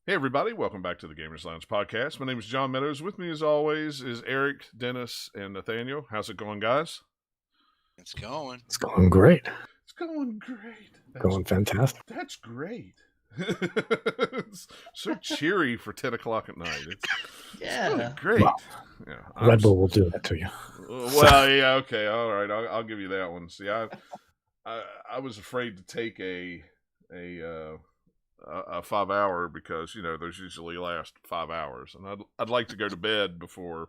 Hey everybody, welcome back to the Gamers Lounge podcast. My name is John Meadows. With me as always is Eric, Dennis, and Nathaniel. How's it going, guys? It's going. It's going great. It's going great. Going fantastic. That's great. It's so cheery for 10 o'clock at night. It's really great. Well, yeah, Red Bull will do that to you. Well, yeah, okay, all right. I'll give you that one. See, I was afraid to take a 5 hour because those usually last 5 hours, and I'd like to go to bed before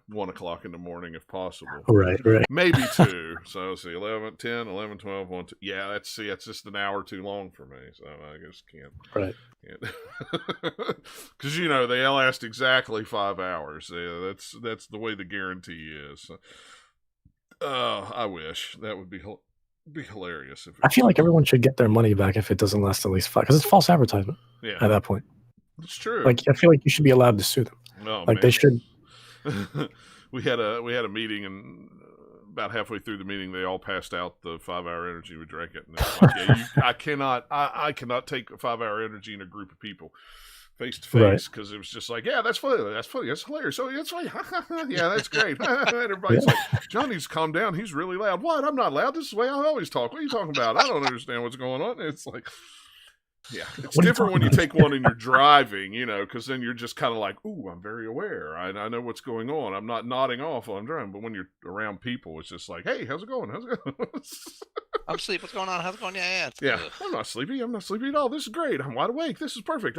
1 o'clock in the morning if possible. Right. Maybe 2. So see 11, 10, 11, 12, 1, 2. Yeah, that's just an hour too long for me. So I just can't. Right. Because they last exactly 5 hours. Yeah, that's the way the guarantee is. I wish that would be hilarious. I feel like everyone should get their money back if it doesn't last at least 5, because it's false advertisement. Yeah, at that point, it's true. Like I feel like you should be allowed to sue them. Oh, like man. They should. we had a meeting, and about halfway through the meeting, they all passed out the 5-hour energy. We drank it, and like, I cannot take a 5-hour energy in a group of people face to face, because it was just like, yeah, that's funny, that's hilarious. So that's funny, yeah, that's great. Everybody's like, John needs to calm down. He's really loud. What? I'm not loud. This is the way I always talk. What are you talking about? I don't understand what's going on. It's like, yeah, it's different when you take one and you're driving, because then you're just kind of like, ooh, I'm very aware. I know what's going on. I'm not nodding off while I'm driving. But when you're around people, it's just like, hey, how's it going? How's it going? I'm asleep. What's going on? How's it going? Yeah. Yeah, I'm not sleepy. I'm not sleepy at all. This is great. I'm wide awake. This is perfect.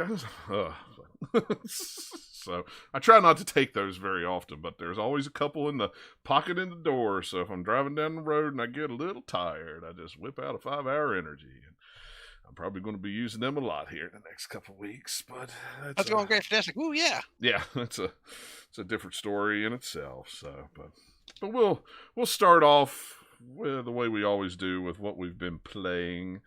So I try not to take those very often, but there's always a couple in the pocket in the door. So if I'm driving down the road and I get a little tired, I just whip out a 5-hour energy. I'm probably going to be using them a lot here in the next couple of weeks, but that's going great, fantastic. Ooh, yeah. Yeah, it's a different story in itself. So, but we'll start off with the way we always do with what we've been playing.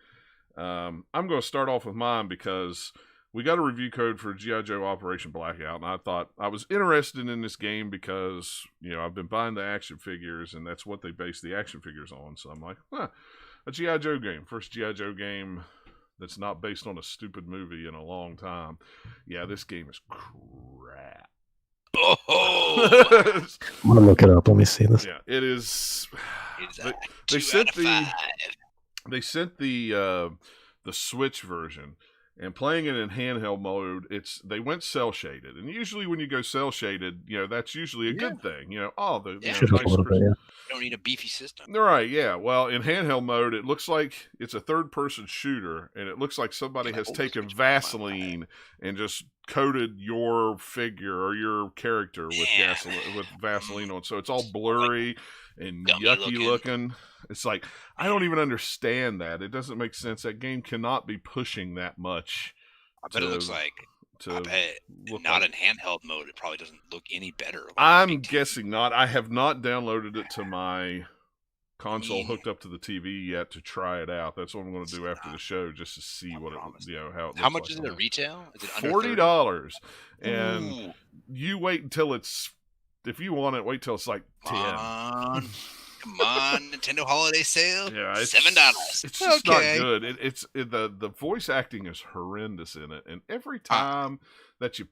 I'm going to start off with mine because we got a review code for G.I. Joe Operation Blackout, and I thought I was interested in this game because I've been buying the action figures, and that's what they base the action figures on. So I'm like, a G.I. Joe game, first G.I. Joe game that's not based on a stupid movie in a long time. Yeah, this game is crap. Oh, I'm gonna look it up. Let me see this. Yeah, it is. They sent the Switch version, and playing it in handheld mode, they went cell shaded, and usually when you go cell shaded, that's usually a good thing. You don't need a beefy system. Right, yeah. Well, in handheld mode, it looks like it's a third-person shooter, and it looks like somebody has taken Vaseline and just coated your figure or your character with Vaseline on. So it's all blurry and yucky looking. It's like, I don't even understand that. It doesn't make sense. That game cannot be pushing that much. I bet it looks like... I bet not in handheld mode. It probably doesn't look any better. I'm guessing not. I have not downloaded it to my console hooked up to the TV yet to try it out. That's what I'm going to do after the show, just to see what how it looks. How much is it at retail? Is it $40? And you wait until if you want it, wait till it's like 10. Come on, Nintendo holiday sale. Yeah, $7. It's just not good. The voice acting is horrendous in it, and every time that you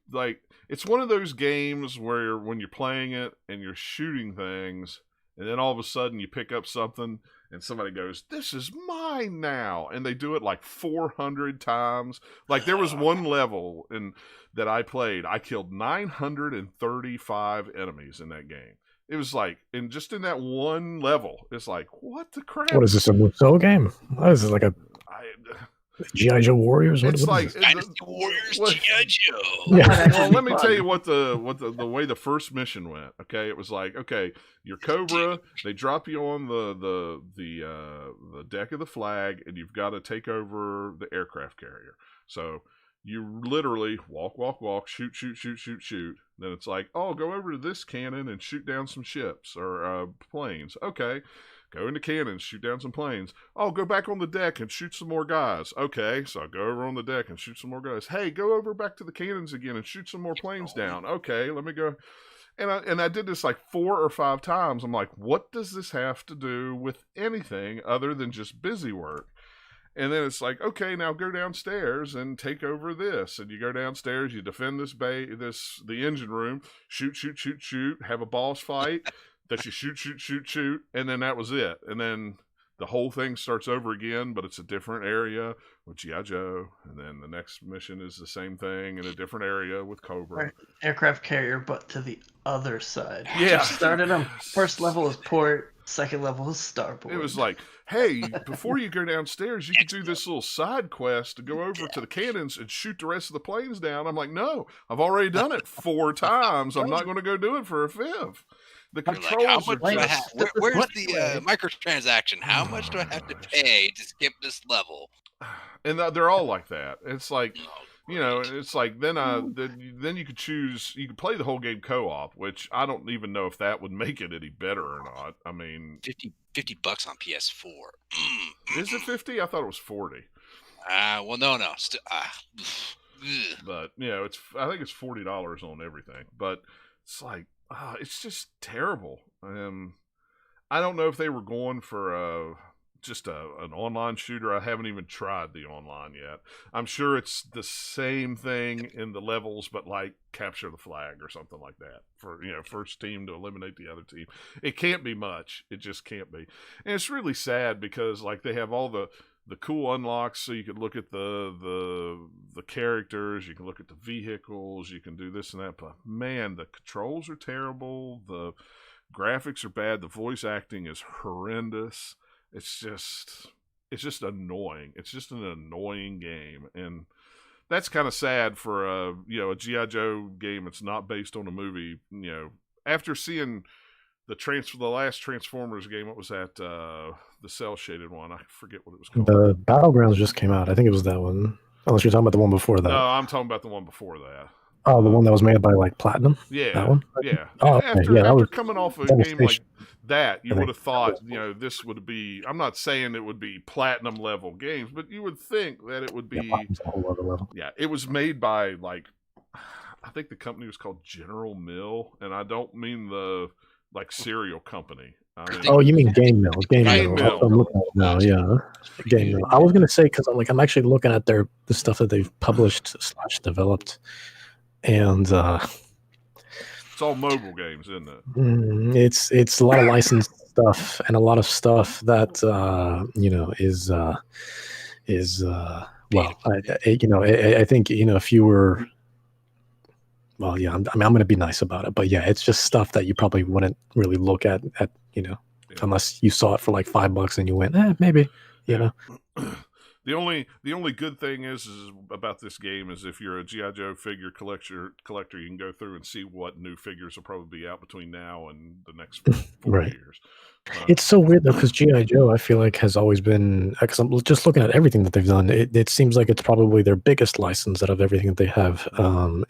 it's one of those games where when you're playing it and you're shooting things, and then all of a sudden you pick up something and somebody goes, "This is mine now," and they do it like 400 times. Like there was one level that I played, I killed 935 enemies in that game. It was like, and just in that one level, it's like, what the crap? What is this, a Musou game? What is this, like a G.I. Joe Warriors? It's like Dynasty Warriors, G.I. Joe. Yeah. Well, let me tell you what the way the first mission went. Okay, it was like, okay, you're Cobra. They drop you on the deck of the Flag, and you've got to take over the aircraft carrier. So you literally walk, shoot. Then it's like, oh, go over to this cannon and shoot down some ships or planes. Okay. Go into cannons, shoot down some planes. Oh, go back on the deck and shoot some more guys. Okay, so I go over on the deck and shoot some more guys. Hey, go over back to the cannons again and shoot some more planes down. Okay, let me go. And I did this like 4 or 5 times. I'm like, what does this have to do with anything other than just busy work? And then it's like, okay, now go downstairs and take over this. And you go downstairs, you defend the engine room, shoot, have a boss fight that you shoot, and then that was it. And then the whole thing starts over again, but it's a different area with G.I. Joe. And then the next mission is the same thing in a different area with Cobra. Right. Aircraft carrier, but to the other side. Yeah. Started on first level is port, second level is starboard. It was like, hey, before you go downstairs, you can do this little side quest to go over to the cannons and shoot the rest of the planes down. I'm like, no, I've already done it 4 times. I'm not going to go do it for a 5th. The controls how much are do I just... have? Where's the microtransaction? How much do I have to pay to skip this level? And they're all like that. It's like, it's like then you could choose, you could play the whole game co-op, which I don't even know if that would make it any better or not. I mean, $50 on PS4. Is it 50? I thought it was 40. Well, no. But I think it's $40 on everything. But it's like, it's just terrible. I don't know if they were going for just an online shooter. I haven't even tried the online yet. I'm sure it's the same thing in the levels, but like capture the flag or something like that for first team to eliminate the other team. It can't be much. It just can't be. And it's really sad because like they have all the cool unlocks, so you can look at the characters, you can look at the vehicles, you can do this and that, but man, the controls are terrible, the graphics are bad, the voice acting is horrendous. It's just annoying. It's just an annoying game, and that's kind of sad for a G.I. Joe game that's not based on a movie. After seeing the last Transformers game, what was that? The cell shaded one. I forget what it was called. The Battlegrounds just came out. I think it was that one. Unless you're talking about the one before that. No, I'm talking about the one before that. Oh, the one that was made by like Platinum. Yeah, that one. Yeah. Oh, okay. After coming off of a game like that, you would have thought, this would be. I'm not saying it would be Platinum level games, but you would think that it would be. Yeah, a whole other level. Yeah, it was made by I think the company was called General Mill, and I don't mean the cereal company. You mean Game Mill? Game Mill. I'm looking at it now. Yeah, Game Mill. I was gonna say because I'm actually looking at the stuff that they've published / developed, and it's all mobile games, isn't it? It's a lot of licensed stuff and a lot of stuff that is well, I think if you were. Well, yeah, I'm going to be nice about it, but yeah, it's just stuff that you probably wouldn't really look at unless you saw it for like $5 and you went, maybe, know. The only good thing is about this game is if you're a G.I. Joe figure collector, you can go through and see what new figures will probably be out between now and the next 4 years. It's so weird though, because G.I. Joe, I feel like, has always been, because I'm just looking at everything that they've done, it seems like it's probably their biggest license out of everything that they have.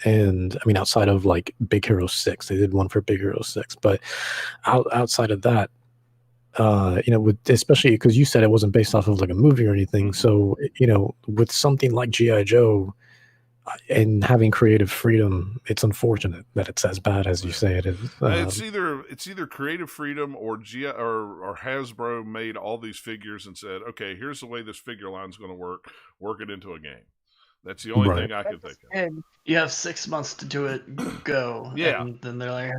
And I mean, outside of like Big Hero 6, they did one for Big Hero 6, but outside of that, especially because you said it wasn't based off of like a movie or anything. So, with something like G.I. Joe and having creative freedom, it's unfortunate that it's as bad as you say it is. It's either creative freedom or Hasbro made all these figures and said, okay, here's the way this figure line's going to work it into a game. That's the only thing I could think of. You have 6 months to do it. Go. Yeah. And then they're like,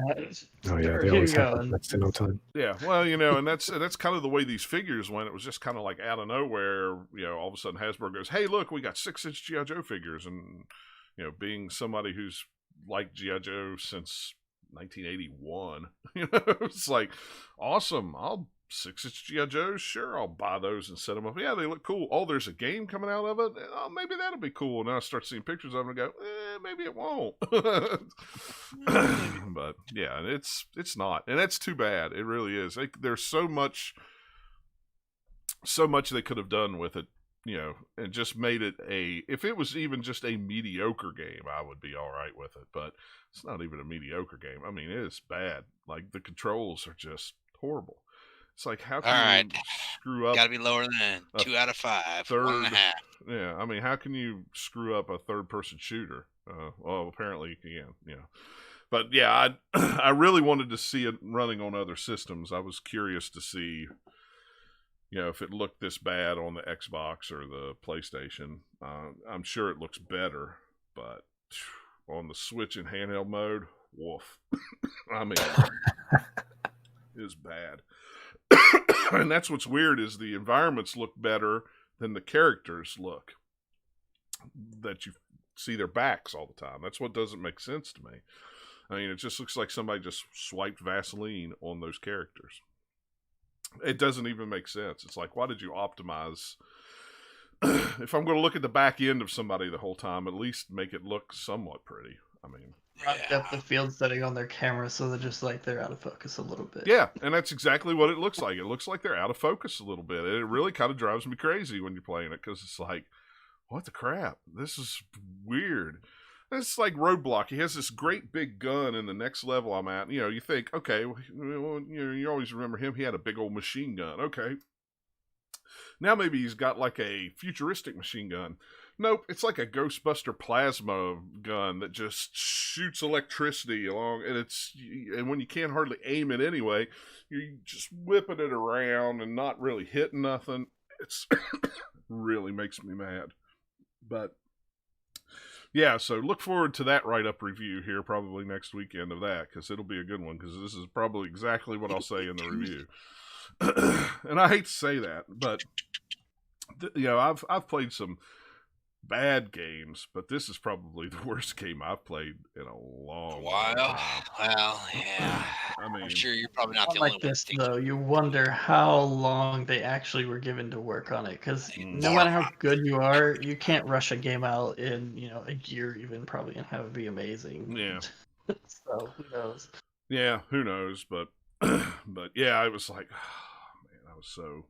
oh yeah, they always have next to no time. Yeah. Well, and that's kind of the way these figures went. It was just kind of like out of nowhere. All of a sudden Hasbro goes, "Hey, look, we got 6-inch G.I. Joe figures," and being somebody who's liked G.I. Joe since 1981, it's like awesome. I'll 6-inch G.I. Joes, sure, I'll buy those and set them up. Yeah, they look cool. Oh, there's a game coming out of it. Oh, maybe that'll be cool. And then I start seeing pictures of them and go, maybe it won't. But yeah, it's not, and that's too bad. It really is. There's so much they could have done with it, and just made it if it was even just a mediocre game, I would be all right with it. But it's not even a mediocre game. I mean, it is bad. Like the controls are just horrible. It's like, how can you screw up? Got to be lower than 2 out of 5, 1.5. Yeah, I mean, how can you screw up a third-person shooter? Well, apparently you can. But yeah, I really wanted to see it running on other systems. I was curious to see, if it looked this bad on the Xbox or the PlayStation, I'm sure it looks better. But on the Switch in handheld mode, woof. I mean, it's bad. And that's what's weird is the environments look better than the characters look. That you see their backs all the time. That's what doesn't make sense to me. I mean, it just looks like somebody just swiped Vaseline on those characters. It doesn't even make sense. It's like, why did you optimize? If I'm going to look at the back end of somebody the whole time, at least make it look somewhat pretty. I mean, depth of field setting on their camera so they're just like they're out of focus a little bit. Yeah, and that's exactly what it looks like. It looks like they're out of focus a little bit. And it really kind of drives me crazy when you're playing it because it's like, what the crap? This is weird. It's like Roadblock. He has this great big gun in the next level I'm at. You think, okay, well, you always remember him. He had a big old machine gun. Okay. Now maybe he's got like a futuristic machine gun. Nope, it's like a Ghostbuster plasma gun that just shoots electricity along, and when you can't hardly aim it anyway, you're just whipping it around and not really hitting nothing. It's really makes me mad. But yeah, so look forward to that write-up review here probably next weekend of that, because it'll be a good one, because this is probably exactly what I'll say in the review. And I hate to say that, but I've played some bad games, but this is probably the worst game I've played in a long time. Well, yeah. I mean, I'm sure you're probably not the Like only one. this though, you wonder how long they actually were given to work on it, because no matter how good you are, you can't rush a game out in a year even probably and have it be amazing. Yeah. So who knows? Yeah, who knows? But but yeah, I was like, oh, man, I was so.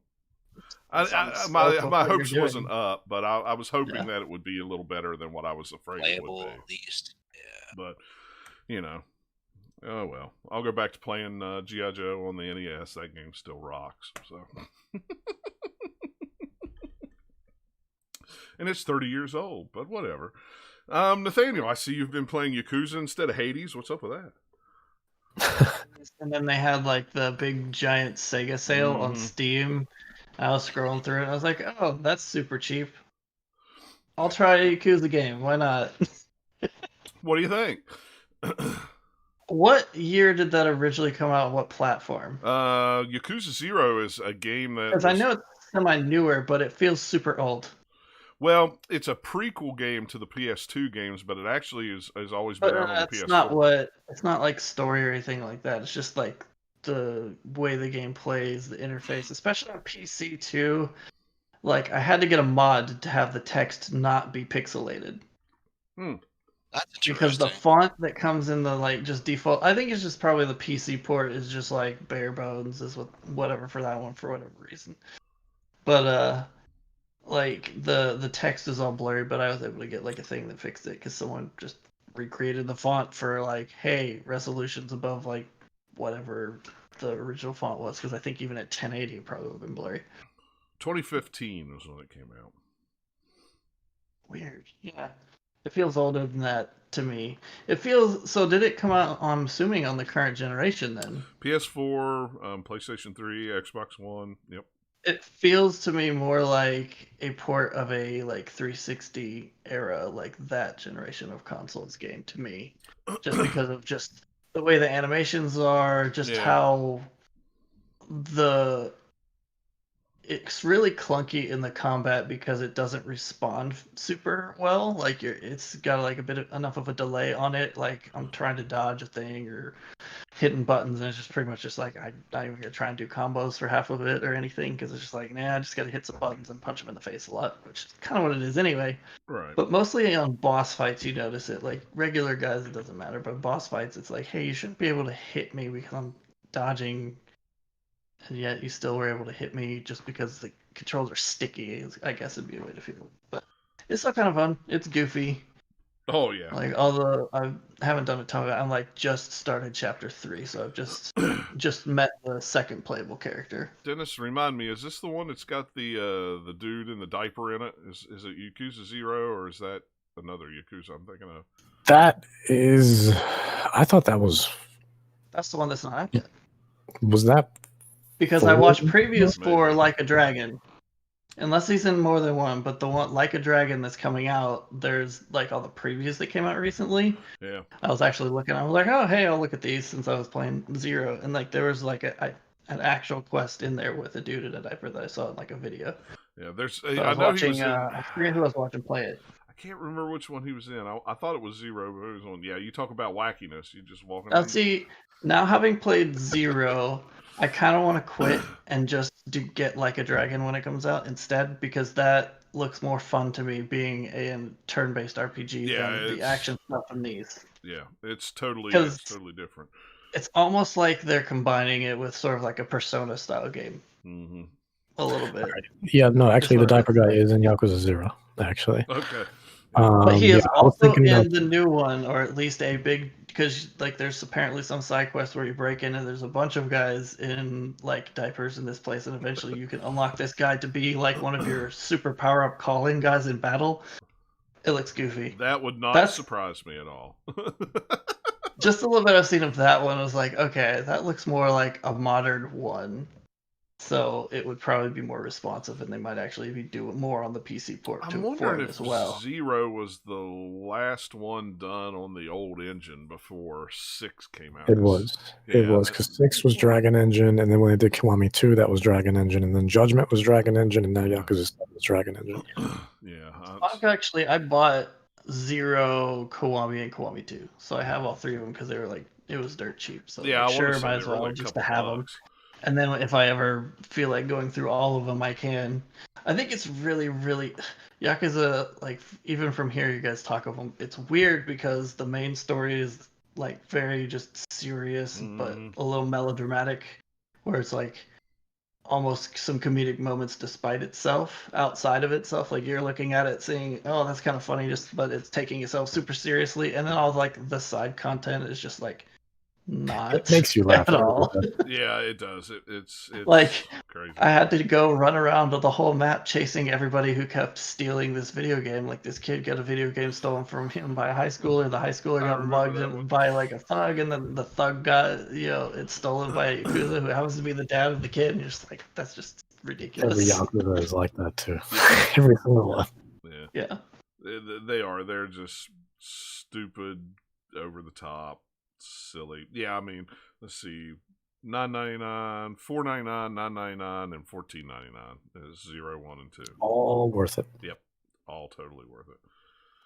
My hopes wasn't up, but I was hoping that it would be a little better than what I was afraid it would be. At least, yeah. But oh well. I'll go back to playing G.I. Joe on the NES. That game still rocks. So, and it's 30 years old, but whatever. Nathaniel, I see you've been playing Yakuza instead of Hades. What's up with that? And then they had like the big giant Sega sale on Steam. I was scrolling through it and I was like, oh, that's super cheap. I'll try a Yakuza game. Why not? What do you think? What year did that originally come out? What platform? Yakuza 0 is a game that... Because I know it's semi-newer, but it feels super old. Well, it's a prequel game to the PS2 games, but it actually has always been out on the PS4. It's not like story or anything like that. It's just like the way the game plays, the interface, especially on PC too. Like I had to get a mod to have the text not be pixelated. That's interesting. Because the font that comes in the like just default, I think it's just probably the PC port is just like bare bones is whatever for that one for whatever reason. But like the text is all blurry, but I was able to get like a thing that fixed it because someone just recreated the font for like, hey, resolutions above like whatever the original font was, because I think even at 1080 it probably would have been blurry. 2015 was when it came out. Weird. Yeah. It feels older than that to me. It feels... So did it come out, I'm assuming, on the current generation then? PS4, PlayStation 3, Xbox One. Yep. It feels to me more like a port of a like 360 era, like that generation of consoles game to me. Just because of just the way the animations are, just how it's really clunky in the combat because it doesn't respond super well. Like it's got like enough of a delay on it. Like I'm trying to dodge a thing or hitting buttons, and it's just pretty much just like I'm not even gonna try and do combos for half of it or anything because it's just like, I just gotta hit some buttons and punch them in the face a lot, which is kind of what it is anyway. Right. But mostly on boss fights, you notice it. Like regular guys, it doesn't matter. But boss fights, it's like, hey, you shouldn't be able to hit me because I'm dodging. And yet you still were able to hit me just because the controls are sticky, I guess it'd be a way to feel it. But it's still kind of fun. It's goofy. Oh, yeah. Like, although I haven't done a ton of it, I'm like just started chapter 3, so I've just met the second playable character. Dennis, remind me, is this the one that's got the dude in the diaper in it? Is it Yakuza 0, or is that another Yakuza I'm thinking of? That is... I thought that was... That's the one that's not out yet. Was that Because I watched previews for Like a Dragon. Unless he's in more than one, but the one Like a Dragon that's coming out, there's like all the previews that came out recently. Yeah. I was actually looking. I was like, oh hey, I'll look at these since I was playing Zero, and like there was like an actual quest in there with a dude in a diaper that I saw in like a video. Yeah, there's. So I know he was in. I forget who I was watching play it. I can't remember which one he was in. I thought it was Zero, but it was on. Yeah, you talk about wackiness. You just walking. Now see, now having played Zero, I kind of want to quit and just get Like a Dragon when it comes out instead, because that looks more fun to me, being a turn-based RPG than the action stuff in these. Yeah, it's totally different. It's almost like they're combining it with sort of like a Persona style game. Mm-hmm. A little bit. Yeah, no, actually, the diaper guy is in Yakuza 0, actually. Okay. But he is also in the new one, or at least a big, because like there's apparently some side quest where you break in and there's a bunch of guys in like diapers in this place, and eventually you can unlock this guy to be like one of your super power up calling guys in battle. It looks goofy. That would not surprise me at all. Just a little bit I've seen of that one, I was like, okay, that looks more like a modern one. So it would probably be more responsive, and they might actually be doing more on the PC port for it as well. Zero was the last one done on the old engine before 6 came out. It was because 6 was Dragon Engine, and then when they did Kiwami 2, that was Dragon Engine, and then Judgment was Dragon Engine, and now Yakuza 7 is Dragon Engine. I bought Zero, Kiwami, and Kiwami 2, so I have all 3 of them because they were like, it was dirt cheap. So yeah, might as well just to have them. And then if I ever feel like going through all of them, I can. I think it's really, really Yakuza. Like even from here, you guys talk of them. It's weird because the main story is like very just serious, but a little melodramatic, where it's like almost some comedic moments despite itself, outside of itself. Like you're looking at it, saying, "Oh, that's kind of funny," but it's taking itself super seriously, and then all like the side content is just like. It makes you laugh at all. Yeah, it does. It's like crazy. I had to go run around the whole map chasing everybody who kept stealing this video game. Like this kid got a video game stolen from him by a high schooler. The high schooler got mugged by like a thug, and then the thug got it's stolen by a Yakuza who happens to be the dad of the kid. And you're just like, that's just ridiculous. Every Yakuza is like that too. Every single one. Yeah. They are. They're just stupid, over the top. Silly. Yeah, I mean, let's see. $9.99, $4.99, $9.99, and $14.99 is 0, 1, and 2. All worth it. Yep, all totally worth it.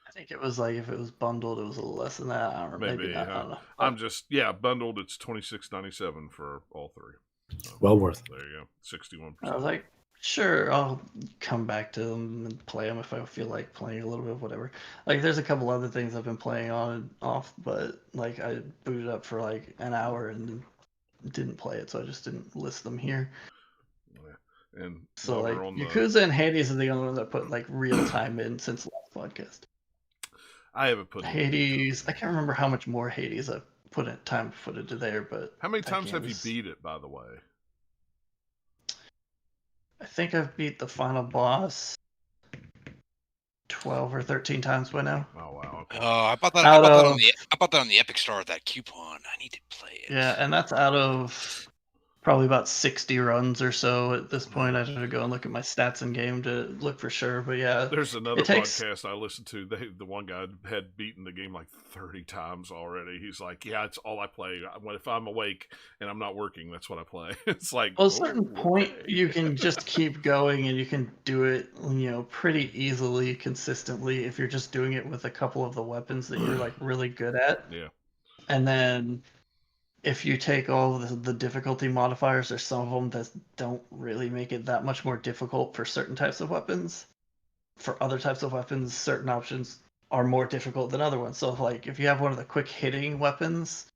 I think it was like if it was bundled, it was a little less than that. I don't know. Maybe not, I don't know. I'm just bundled. It's $26.97 for all 3. So, well worth it. There you go. 61%. I was like, sure, I'll come back to them and play them if I feel like playing a little bit of whatever. Like, there's a couple other things I've been playing on and off, but like I booted up for like an hour and didn't play it, so I just didn't list them here. Yeah. And so like Yakuza and Hades are the only ones that put like real time in since the last podcast. I haven't put Hades. I can't remember how much more Hades I've put in time footage there, but how many times have you beat it, by the way? I think I've beat the final boss 12 or 13 times by now. Oh wow! Okay. I bought that on the Epic Store with that coupon. I need to play it. Yeah, and that's out of probably about 60 runs or so at this point. I have to go and look at my stats in game to look for sure. But yeah, there's another podcast I listened to. The one guy had beaten the game like 30 times already. He's like, "Yeah, it's all I play. If I'm awake and I'm not working, that's what I play." It's like, well, at a certain point, you can just keep going and you can do it, pretty easily, consistently if you're just doing it with a couple of the weapons that you're like really good at. Yeah, and then. If you take all the difficulty modifiers, there's some of them that don't really make it that much more difficult for certain types of weapons. For other types of weapons, certain options are more difficult than other ones. So if you have one of the quick hitting weapons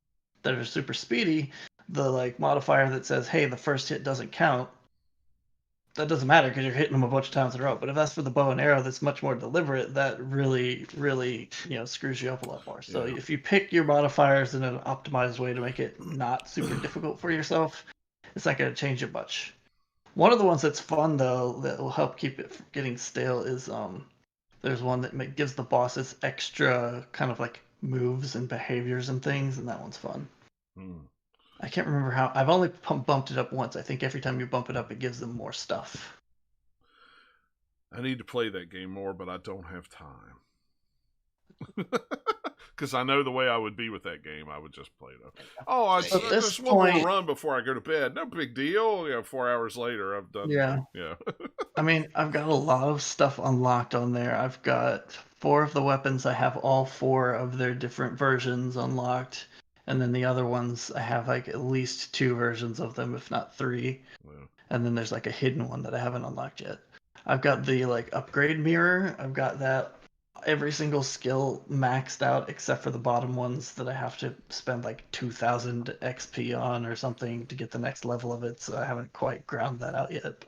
that are super speedy, the modifier that says, hey, the first hit doesn't count, that doesn't matter because you're hitting them a bunch of times in a row. But if that's for the bow and arrow that's much more deliberate, that really, really, screws you up a lot more. So if you pick your modifiers in an optimized way to make it not super difficult for yourself, it's not going to change it much. One of the ones that's fun, though, that will help keep it from getting stale is there's one that gives the bosses extra kind of moves and behaviors and things, and that one's fun. I can't remember how. I've only bumped it up once. I think every time you bump it up, it gives them more stuff. I need to play that game more, but I don't have time. Because I know the way I would be with that game, I would just play it up. Oh, I just one more run before I go to bed. No big deal. 4 hours later, I've done. Yeah. I mean, I've got a lot of stuff unlocked on there. I've got 4 of the weapons. I have all 4 of their different versions unlocked. And then the other ones, I have like at least 2 versions of them, if not 3. Yeah. And then there's like a hidden one that I haven't unlocked yet. I've got the like upgrade mirror. I've got that every single skill maxed out except for the bottom ones that I have to spend like 2,000 XP on or something to get the next level of it. So I haven't quite ground that out yet.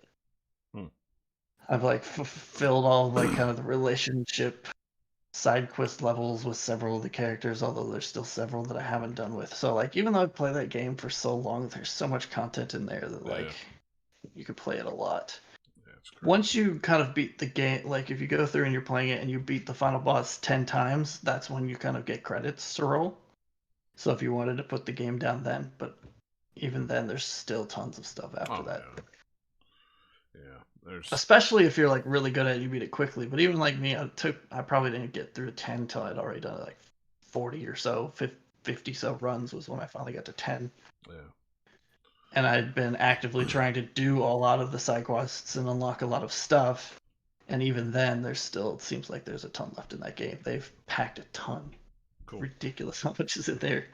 I've like fulfilled all like kind of the relationship side quest levels with several of the characters, although there's still several that I haven't done with. So like even though I've played that game for so long, there's so much content in there that like you could play it a lot. Once you kind of beat the game, like if you go through and you're playing it and you beat the final boss 10 times, that's when you kind of get credits to roll. So if you wanted to put the game down then, but even then there's still tons of stuff after that. Yeah. Especially if you're like really good at it, you beat it quickly. But even like me, I probably didn't get through 10 till I'd already done like 40 or so, 50 so runs was when I finally got to 10. Yeah. And I'd been actively trying to do a lot of the side quests and unlock a lot of stuff. And even then, it seems like there's a ton left in that game. They've packed a ton. Cool. Ridiculous how much is in there.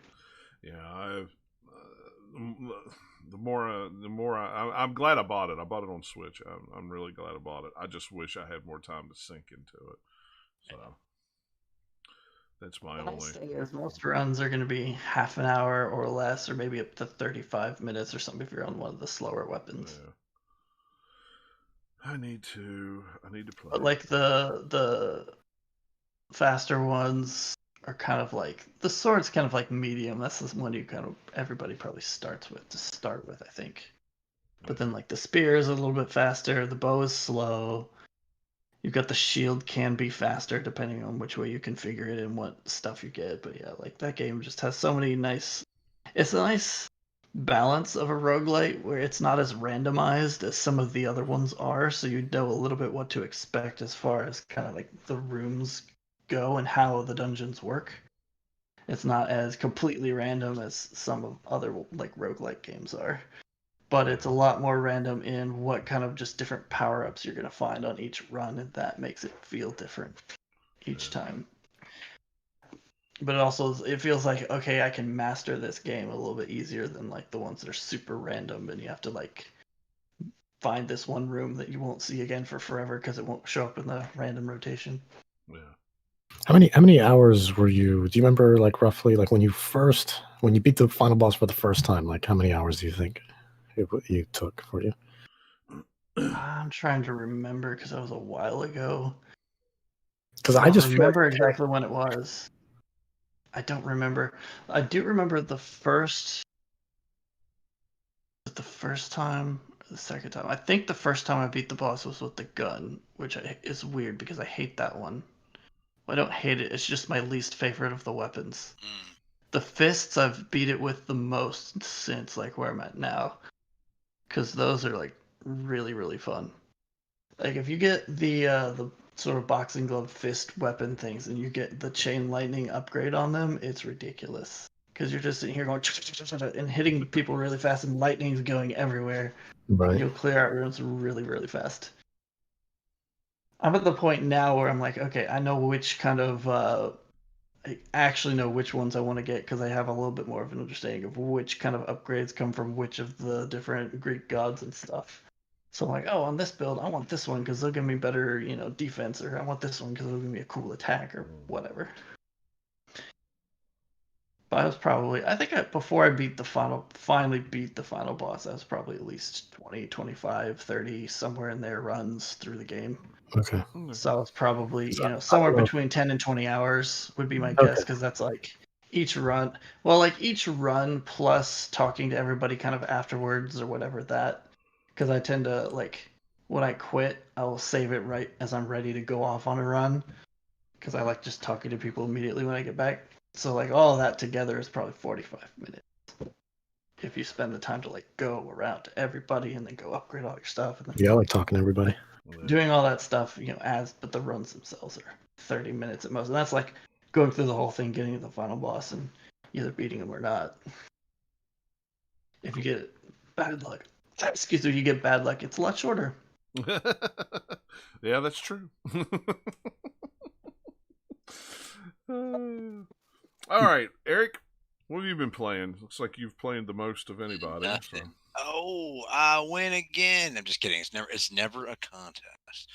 Yeah, the more I'm glad I bought it. I bought it on Switch. I'm really glad I bought it. I just wish I had more time to sink into it. So that's my only. Most runs are going to be half an hour or less, or maybe up to 35 minutes or something if you're on one of the slower weapons. Yeah. I need to play. But like the faster ones are kind of like the sword's kind of like medium. That's the one everybody probably starts with to start with, I think. But then like the spear is a little bit faster. The bow is slow. You've got the shield can be faster depending on which way you configure it and what stuff you get. But yeah, like that game just has so many it's a nice balance of a roguelite where it's not as randomized as some of the other ones are. So you know a little bit what to expect as far as kind of like the rooms go and how the dungeons work. It's not as completely random as some of other like roguelike games are. But it's a lot more random in what kind of just different power-ups you're going to find on each run, and that makes it feel different each time. But it feels like, okay, I can master this game a little bit easier than like the ones that are super random and you have to like find this one room that you won't see again for forever because it won't show up in the random rotation. Yeah. How many hours were you? Do you remember like roughly like when you beat the final boss for the first time? Like how many hours do you think you took for you? I'm trying to remember because that was a while ago. Because I just remember exactly when it was. I don't remember. I do remember the first time, the second time. I think the first time I beat the boss was with the gun, which is weird because I hate that one. I don't hate it. It's just my least favorite of the weapons. The fists I've beat it with the most since like where I'm at now, because those are like really really fun. Like if you get the sort of boxing glove fist weapon things and you get the chain lightning upgrade on them, it's ridiculous. Because you're just sitting here going and hitting people really fast and lightning's going everywhere. Right. And you'll clear out rooms really, really fast. I'm at the point now where I'm like, okay, I know which kind of... I actually know which ones I want to get because I have a little bit more of an understanding of which kind of upgrades come from which of the different Greek gods and stuff. So I'm like, oh, on this build, I want this one because they'll give me better, defense, or I want this one because they'll give me a cool attack or whatever. But I think before I finally beat the final boss, I was probably at least 20, 25, 30, somewhere in there runs through the game. Okay. So I was probably, somewhere between 10 and 20 hours would be my guess because that's like each run. Well, like each run plus talking to everybody kind of afterwards or whatever that. Because I tend to, like, when I quit, I will save it right as I'm ready to go off on a run. Because I like just talking to people immediately when I get back. So, like, all of that together is probably 45 minutes. if you spend the time to like go around to everybody and then go upgrade all your stuff and then Yeah, I like talking to everybody. doing all that stuff, but the runs themselves are 30 minutes at most. And that's like going through the whole thing, getting to the final boss and either beating him or not. If you get bad luck, you get bad luck, it's a lot shorter. Yeah, that's true. All right, Eric, what have you been playing? Looks like you've played the most of anybody. Nothing. So. Oh, I win again. I'm just kidding. It's never a contest.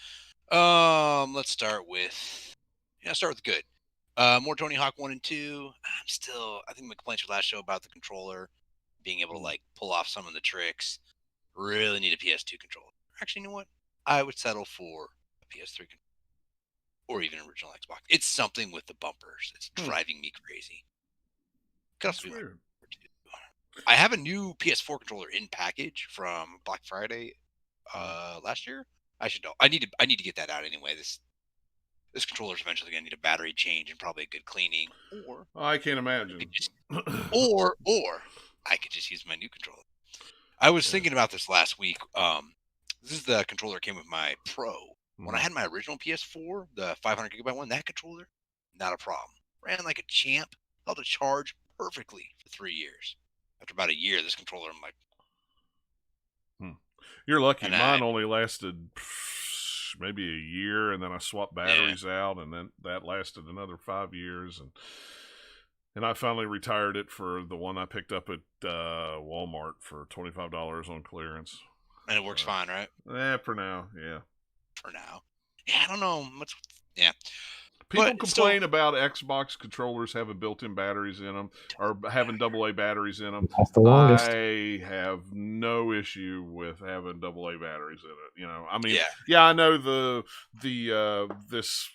Let's start with good. More Tony Hawk 1 and 2. I think my complaints from last show about the controller being able to like pull off some of the tricks. Really need a PS2 controller. Actually, you know what? I would settle for a PS3 controller or even an original Xbox. It's something with the bumpers. It's driving me crazy. That's weird. I have a new PS4 controller in package from Black Friday last year. I should know. I need to get that out anyway. This controller is eventually going to need a battery change and probably a good cleaning. Or I can't imagine. or I could just use my new controller. I was thinking about this last week. This is the controller that came with my Pro. When I had my original PS4, the 500 gigabyte one, that controller, not a problem. Ran like a champ. Held a charge perfectly for 3 years. After about a year, this controller, I'm like, You're lucky. Mine only lasted maybe a year, and then I swapped batteries out, and then that lasted another 5 years, and I finally retired it for the one I picked up at Walmart for $25 on clearance. And it works fine, right? For now, yeah. For now. Yeah, I don't know. Yeah. People complain about Xbox controllers having built-in batteries in them or having AA batteries in them. That's the longest. I have no issue with having AA batteries in it. I mean, I know this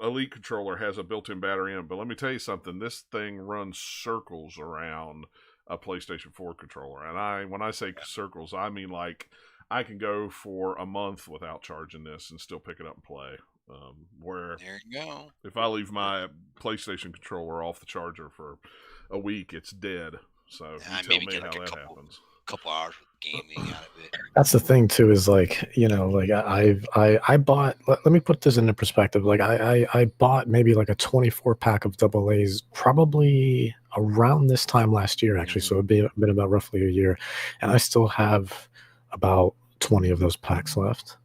Elite controller has a built-in battery in it, but let me tell you something. This thing runs circles around a PlayStation 4 controller, and when I say circles, I mean like I can go for a month without charging this and still pick it up and play. Where there you go. If I leave my PlayStation controller off the charger for a week, it's dead. So you tell me how that happens. Couple hours with gaming out of it. That's the thing too. Is like I bought. Let me put this into perspective. Like I bought maybe like a 24 pack of AA's probably around this time last year actually. So it'd been about roughly a year, and I still have about 20 of those packs left.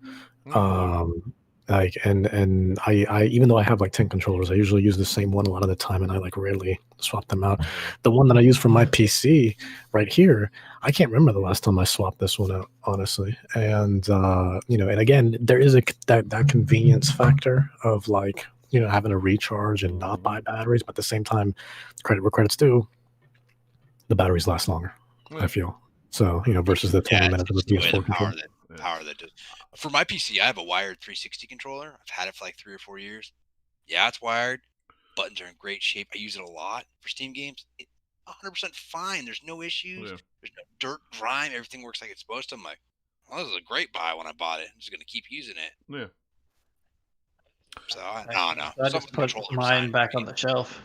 And I even though I have like 10 controllers, I usually use the same one a lot of the time, and I like rarely swap them out. The one that I use for my PC right here, I can't remember the last time I swapped this one out, honestly. And and again, there is that convenience factor of like having to recharge and not buy batteries, but at the same time, credit where credit's due, the batteries last longer. I feel so versus the 20 minutes of the PS4 controller. Power that does. For my PC, I have a wired 360 controller. I've had it for like 3 or 4 years. Yeah, it's wired. Buttons are in great shape. I use it a lot for Steam games. 100% fine. There's no issues. There's no dirt, grime. Everything works like it's supposed to. I'm like, well, this is a great buy when I bought it. I'm just going to keep using it. Yeah. So I don't know. I just put mine back on the shelf.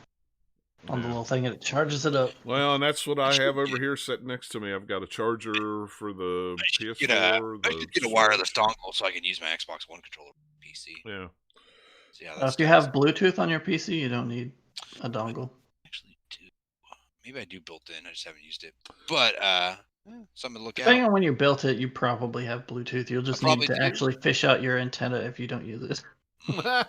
On the little thing, and it charges it up. Well, and that's what I have over here sitting next to me. I've got a charger for the PS4. I should get a wireless dongle so I can use my Xbox One controller PC. Yeah. So if you have Bluetooth on your PC, you don't need a dongle. Actually, maybe I do built in. I just haven't used it. But something to look at. Depending on when you built it, you probably have Bluetooth. You'll just need to actually fish out your antenna if you don't use it.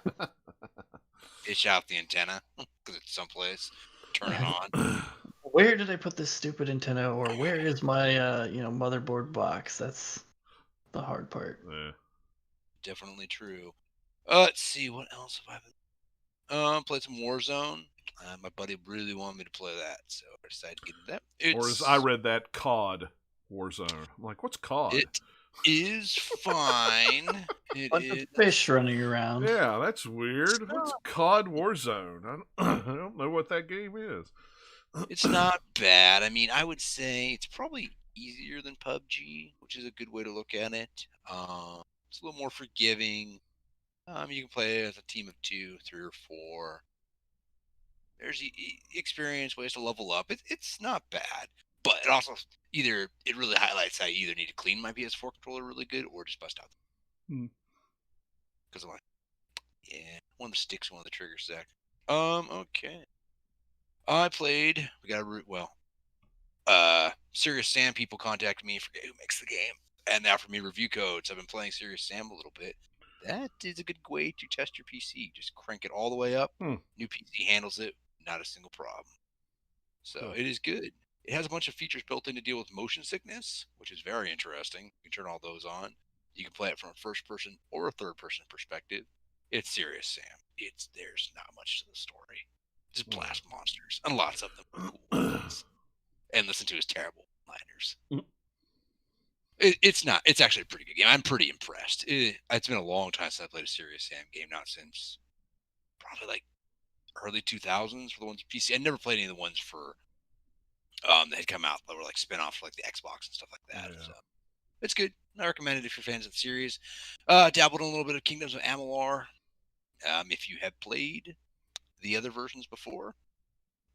Fish out the antenna because it's someplace. Turn it on. Where did I put this stupid antenna, or where is my motherboard box? That's the hard part. Yeah. Definitely true. Let's see what else have I been. Played some Warzone. My buddy really wanted me to play that, so I decided to get that. Or as I read that, COD Warzone. I'm like, what's COD? It is fine. Bunch of fish running around. Yeah, that's weird. What's COD Warzone? I don't know what that game is. It's not bad. I mean, I would say it's probably easier than PUBG, which is a good way to look at it. It's a little more forgiving. You can play as a team of 2, 3, or 4. There's experience ways to level up. It's not bad. But it also it really highlights how you either need to clean my PS4 controller really good or just bust out. Because I'm like, yeah, one of the sticks, one of the triggers, Zach. Okay. I played. We got Serious Sam people contacted me, forget who makes the game, and they offered me review codes. I've been playing Serious Sam a little bit. That is a good way to test your PC. Just crank it all the way up. New PC handles it, not a single problem. So it is good. It has a bunch of features built in to deal with motion sickness, which is very interesting. You can turn all those on. You can play it from a first person or a third person perspective. It's Serious Sam. There's not much to the story. Just blast monsters, and lots of them are cool. And listen to his terrible liners. It's actually a pretty good game. I'm pretty impressed. It's been a long time since I played a Serious Sam game, not since probably like early 2000s for the ones PC. I never played any of the ones for that had come out that were like spin-offs for like the Xbox and stuff like that. Yeah. So it's good. I recommend it if you're fans of the series. Dabbled in a little bit of Kingdoms of Amalur. If you have played the other versions before,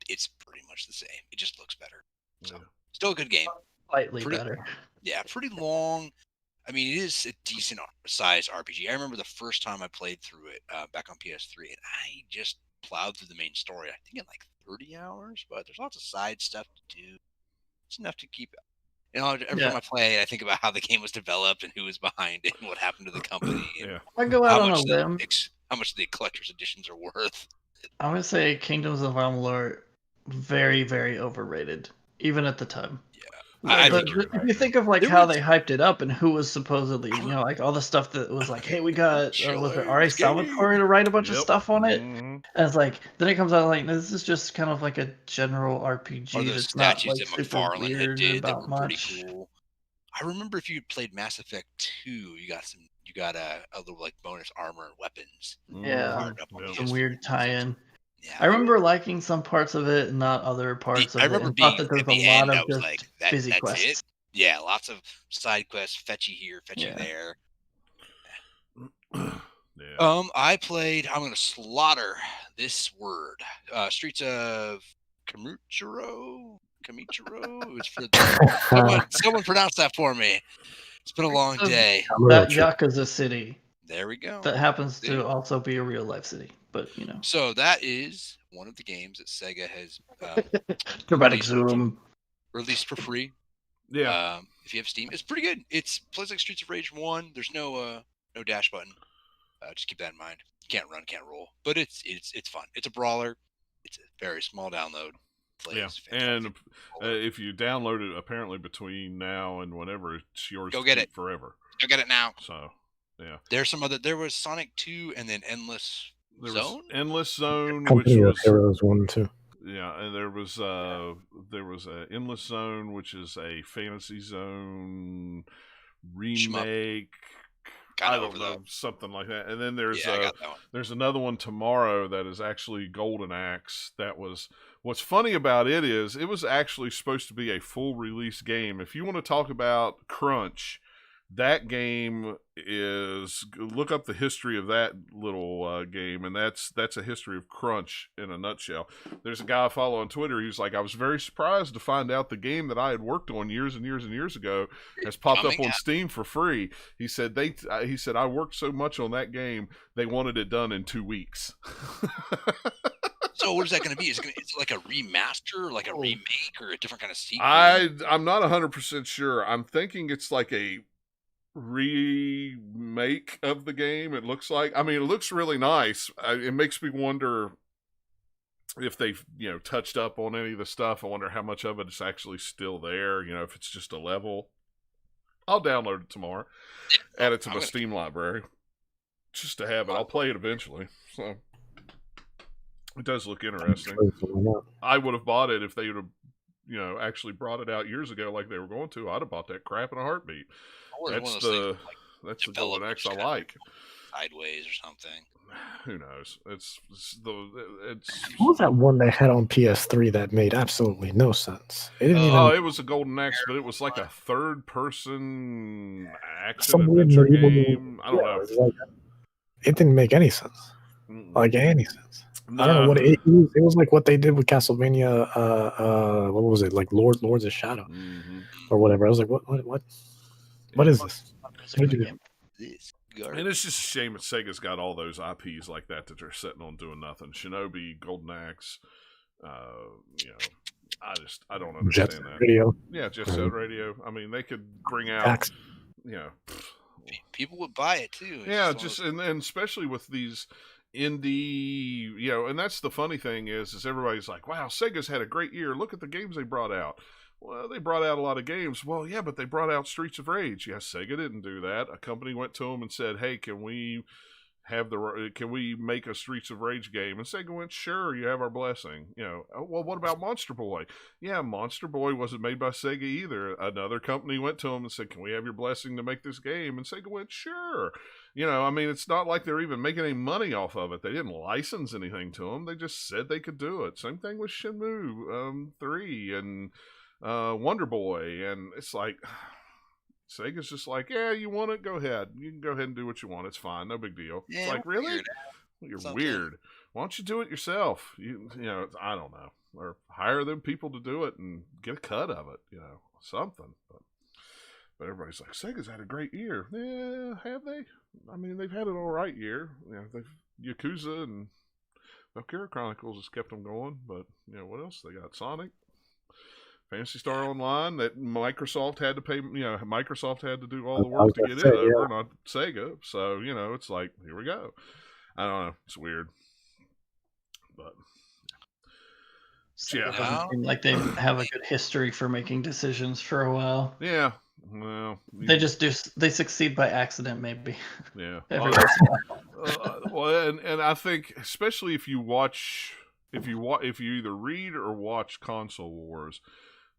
it's pretty much the same. It just looks better. So still a good game. Slightly better. Yeah, pretty long. I mean, it is a decent size RPG. I remember the first time I played through it back on PS3, and I just plowed through the main story. I think in like 30 hours, but there's lots of side stuff to do. It's enough to keep. Every time I play, I think about how the game was developed and who was behind it and what happened to the company. And I go out on a limb. How much the collector's editions are worth. I'm gonna say Kingdoms of Amalur, very, very overrated, even at the time. I think if you think of like how they hyped it up and who was supposedly, like all the stuff that was like, hey, we got was it R.A. Salvatore to write a bunch of stuff on it, and it's like then it comes out like this is just kind of like a general RPG that's not like super weird about much. Cool. I remember if you played Mass Effect 2, you got a little like bonus armor and weapons. Yeah, some weird tie-in. Yeah, I remember liking some parts of it and not other parts of it. I remember thought that there was a lot of just like, busy quests. It. Yeah, lots of side quests, fetchy here, fetchy there. Yeah. I played. I'm gonna slaughter this word. Streets of Kamurocho. It's for someone pronounce that for me. It's been a long day. That Yakuza city. There we go. That happens to also be a real life city, but So that is one of the games that Sega has dramatic zoom released for free. Yeah. If you have Steam, it's pretty good. It plays like Streets of Rage 1. There's no dash button. Just keep that in mind. Can't run, can't roll, but it's fun. It's a brawler. It's a very small download. And if you download it, apparently between now and whenever, it's yours. Go get it forever. Go get it now. So. Yeah. There's some other. There was Sonic 2 and then Endless Zone. Endless Zone, Company of Heroes 1 and 2. Yeah, and there was a Endless Zone, which is a Fantasy Zone remake. I don't know, something like that. And then there's another one tomorrow that is actually Golden Axe. That was what's funny about it is it was actually supposed to be a full release game. If you want to talk about crunch. That game is look up the history of that little game, and that's a history of crunch in a nutshell. There's a guy I follow on Twitter. He's like, I was very surprised to find out the game that I had worked on years and years and years ago has popped up on Steam for free. He said I worked so much on that game they wanted it done in 2 weeks. So what is that going to be? Is it like a remaster, like a remake, or a different kind of sequel? I'm not 100% sure. I'm thinking it's like a remake of the game. It looks like. I mean, it looks really nice. It makes me wonder if they've touched up on any of the stuff. I wonder how much of it is actually still there. If it's just a level. I'll download it tomorrow. Add it to my Steam library just to have it. I'll play it eventually. So it does look interesting. I would have bought it if they would have actually brought it out years ago like they were going to. I'd have bought that crap in a heartbeat. That's the Golden Axe I like. Sideways or something. Who knows? It's what was that one they had on PS3 that made absolutely no sense? It was a Golden Axe, but it was like a third-person action adventure game. I don't know. It didn't make any sense. Like any sense. I don't know what it was like what they did with Castlevania. What was it like? Lords of Shadow or whatever. I was like, what is this? What did you do? This And it's just a shame that Sega's got all those IPs like that they're sitting on doing nothing. Shinobi, Golden Axe, I don't understand Jet that. Radio. Yeah, Jet Set Radio. I mean, they could bring out, people would buy it too. And especially with these indie, and that's the funny thing is everybody's like, wow, Sega's had a great year. Look at the games they brought out. Well, they brought out a lot of games. Well, yeah, but they brought out Streets of Rage. Yes, Sega didn't do that. A company went to them and said, hey, can we make a Streets of Rage game? And Sega went, sure, you have our blessing. Well, what about Monster Boy? Yeah, Monster Boy wasn't made by Sega either. Another company went to them and said, can we have your blessing to make this game? And Sega went, sure. It's not like they're even making any money off of it. They didn't license anything to them. They just said they could do it. Same thing with Shenmue 3 and Wonder Boy. And it's like, Sega's just like, yeah, you want it? Go ahead. You can go ahead and do what you want. It's fine. No big deal. Yeah, it's like, really? You're something. weird. Why don't you do it yourself? I don't know. Or hire them people to do it and get a cut of it. Something. But everybody's like, Sega's had a great year. Yeah, have they? I mean, they've had an all right year. Yakuza and Valkyria Chronicles has kept them going. But, what else? They got Sonic. Phantasy Star Online that Microsoft had to pay. Microsoft had to do all the work to get it over, not Sega. So it's like, here we go. I don't know. It's weird, but yeah. It doesn't seem like they have a good history for making decisions for a while. Yeah. Well, they succeed by accident, maybe. Yeah. Well, and I think especially if you either read or watch Console Wars.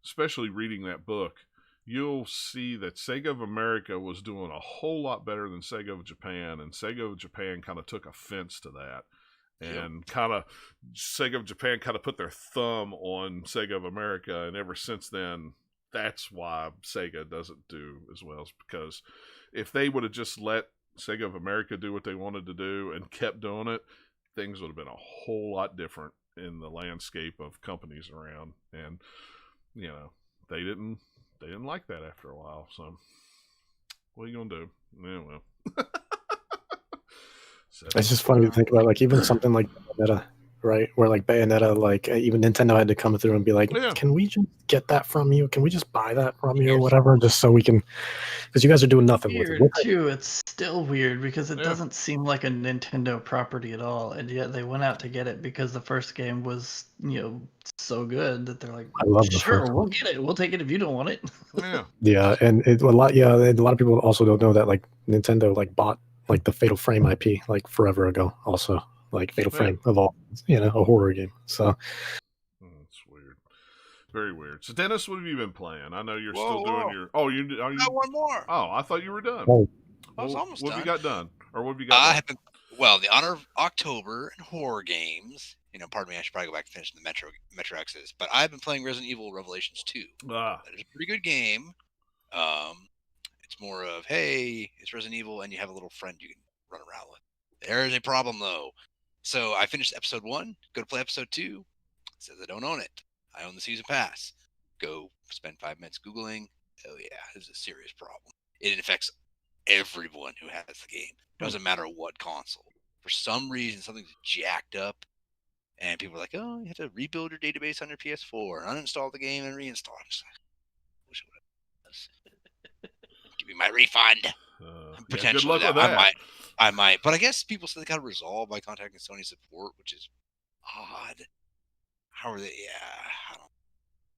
Especially reading that book, you'll see that Sega of America was doing a whole lot better than Sega of Japan, and Sega of Japan kind of took offense to that. And Sega of Japan kind of put their thumb on Sega of America, and ever since then, that's why Sega doesn't do as well. Is because if they would have just let Sega of America do what they wanted to do and kept doing it, things would have been a whole lot different in the landscape of companies around. And they didn't like that after a while. So what are you gonna do? Yeah, well. It's just funny to think about, like, even something like Bayonetta, right? Where like Bayonetta, like even Nintendo had to come through and be like, can we just get that from you? Can we just buy that from you or whatever, just so we can? Because you guys are doing nothing with it. Too, it's still weird because it doesn't seem like a Nintendo property at all, and yet they went out to get it because the first game was, so good that they're like, I love sure, we'll get it. We'll take it if you don't want it. Yeah, and a lot of people also don't know that like Nintendo like bought like the Fatal Frame IP like forever ago, also like Fatal Frame of all, a horror game. So it's weird, very weird. So Dennis, what have you been playing? I know you're still doing your. Oh, are you? Got one more. Oh, I thought you were done. I was almost done. What have you got done, or what have you got? I have been. Well, the honor of October and horror games. Pardon me, I should probably go back and finish the Metro Exodus. But I've been playing Resident Evil Revelations 2. That is a pretty good game. It's more of, hey, it's Resident Evil, and you have a little friend you can run around with. There is a problem, though. So I finished episode 1. Go to play episode 2. It says I don't own it. I own the season pass. Go spend 5 minutes Googling. Oh, yeah, this is a serious problem. It affects everyone who has the game. Doesn't matter what console. For some reason, something's jacked up. And people are like, oh, you have to rebuild your database on your PS4 and uninstall the game and reinstall it. Just like, I wish it would have. Give me my refund. Potentially, good luck with that. I might. But I guess people say they got to resolve by contacting Sony support, which is odd. How are they? Yeah, I don't.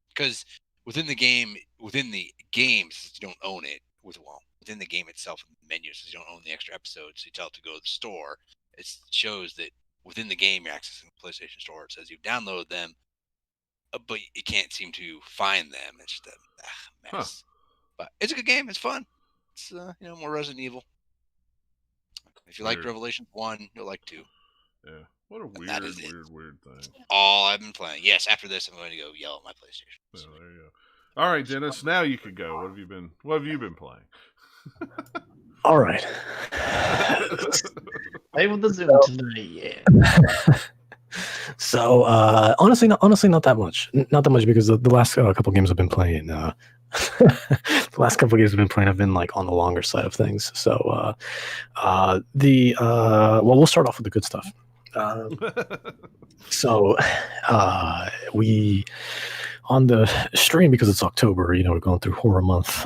Because within the game, since you don't own it, within the game itself, in the menu, since you don't own the extra episodes, so you tell it to go to the store. It shows that within the game you're accessing the PlayStation Store. It says you've downloaded them, but you can't seem to find them. It's just a mess. But it's a good game. It's fun. It's more Resident Evil. If you liked Revelation 1, you'll like 2. Yeah. What a weird thing. That's all I've been playing. Yes, after this I'm going to go yell at my PlayStation. So. There you go. All right, Dennis, now you can go. What have you been playing? All right. Play with the Zoom tonight, yeah. So honestly, not that much. Not that much because the last couple games I've been playing, the last couple games I've been playing, have been like on the longer side of things. So well, we'll start off with the good stuff. So we on the stream, because it's October, we're going through horror month.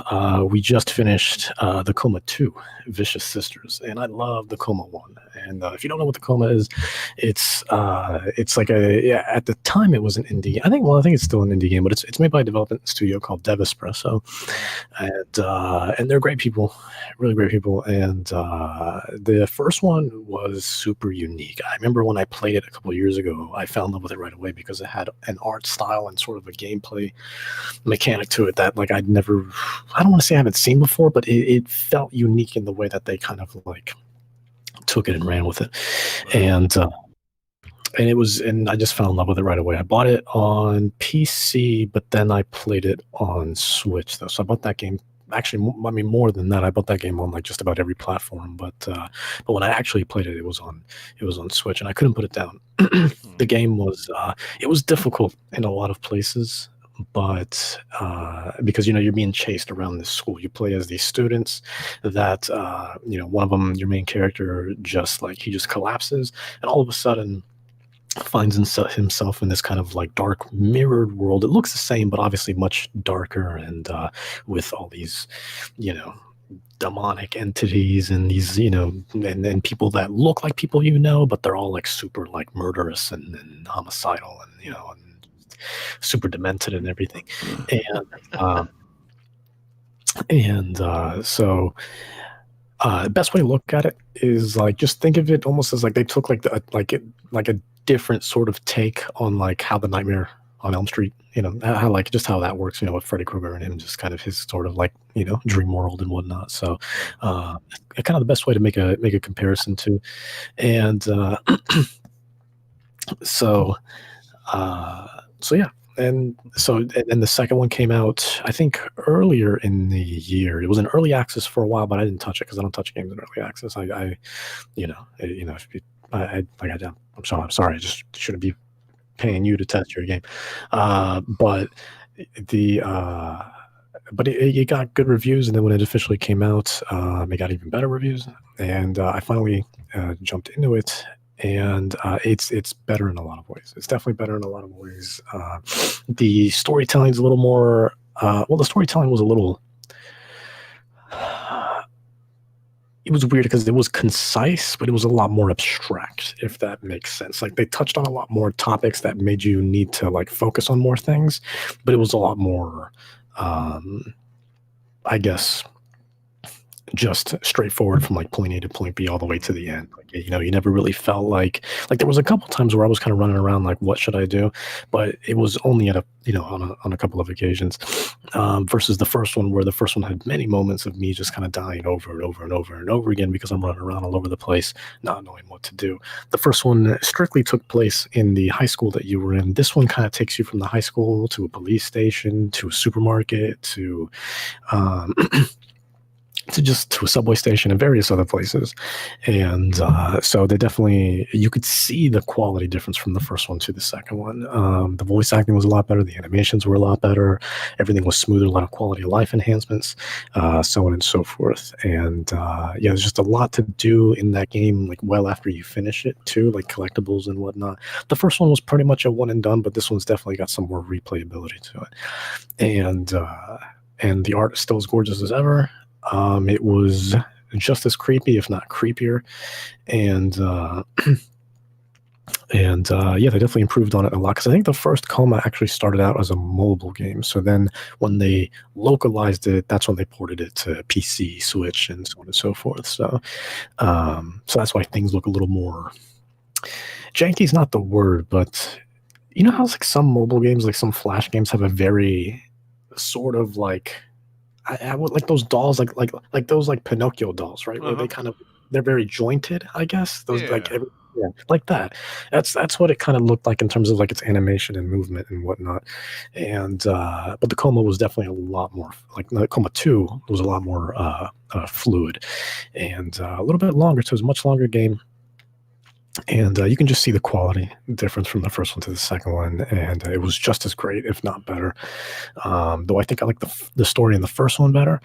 We just finished the Coma 2, Vicious Sisters, and I love the Coma 1. And if you don't know what the Coma is, it's like at the time it was an indie. I think it's still an indie game, but it's made by a development studio called Dev Espresso, and they're great people, really great people. And the first one was super unique. I remember when I played it a couple of years ago, I fell in love with it right away because it had an art style and sort of a gameplay mechanic to it that like I don't want to say I haven't seen before, but it felt unique in the way that they kind of like took it and ran with it. And I just fell in love with it right away. I bought it on PC, but then I played it on Switch though. So I bought that game. Actually, I mean, more than that, I bought that game on like just about every platform. But when I actually played it, it was on Switch, and I couldn't put it down. The game was it was difficult in a lot of places, but because you're being chased around this school. You play as these students that one of them, your main character, he just collapses, and all of a sudden finds himself in this kind of like dark mirrored world. It looks the same, but obviously much darker, and with all these, demonic entities and these, and people that look like people, but they're all like super like murderous and homicidal and, and super demented and everything. So best way to look at it is like just think of it almost as like they took like a different sort of take on like how the Nightmare on Elm Street, how like just how that works, with Freddy Krueger and him, just kind of his sort of like dream world and whatnot. So kind of the best way to make a comparison to, and so yeah. And the second one came out, I think, earlier in the year. It was in early access for a while, but I didn't touch it because I don't touch games in early access. I'm sorry. I just shouldn't be paying you to test your game. But it got good reviews, and then when it officially came out, it got even better reviews. And I finally jumped into it. And it's better in a lot of ways. It's definitely better in a lot of ways. The storytelling's a little more. The storytelling was a little. It was weird because it was concise, but it was a lot more abstract, if that makes sense. Like they touched on a lot more topics that made you need to like focus on more things, but it was a lot more, I guess, just straightforward from like point A to point B all the way to the end. Like, you never really felt like there was a couple times where I was kind of running around like, what should I do? But it was only at on a couple of occasions, versus the first one, where the first one had many moments of me just kind of dying over and over and over and over again because I'm running around all over the place, not knowing what to do. The first one strictly took place in the high school that you were in. This one kind of takes you from the high school to a police station, to a supermarket, to to a subway station and various other places. And so you could see the quality difference from the first one to the second one. The voice acting was a lot better. The animations were a lot better. Everything was smoother, a lot of quality of life enhancements, so on and so forth. And there's just a lot to do in that game, like well after you finish it too, like collectibles and whatnot. The first one was pretty much a one and done, but this one's definitely got some more replayability to it. And the art is still as gorgeous as ever. It was just as creepy, if not creepier, and they definitely improved on it a lot, because I think the first Coma actually started out as a mobile game. So then when they localized it, that's when they ported it to PC, Switch, and so on and so forth. So that's why things look a little more janky. Is not the word, but you know how like some mobile games, like some Flash games, have a very sort of like. I would like those dolls, like those like Pinocchio dolls, right? Where they kind of, they're very jointed, I guess. Those like that. That's what it kind of looked like in terms of like its animation and movement and whatnot. And but the Coma was definitely a lot more like the Coma 2 was a lot more fluid and a little bit longer. So it was a much longer game. And you can just see the quality difference from the first one to the second one, and it was just as great, if not better. Though I think I like the story in the first one better,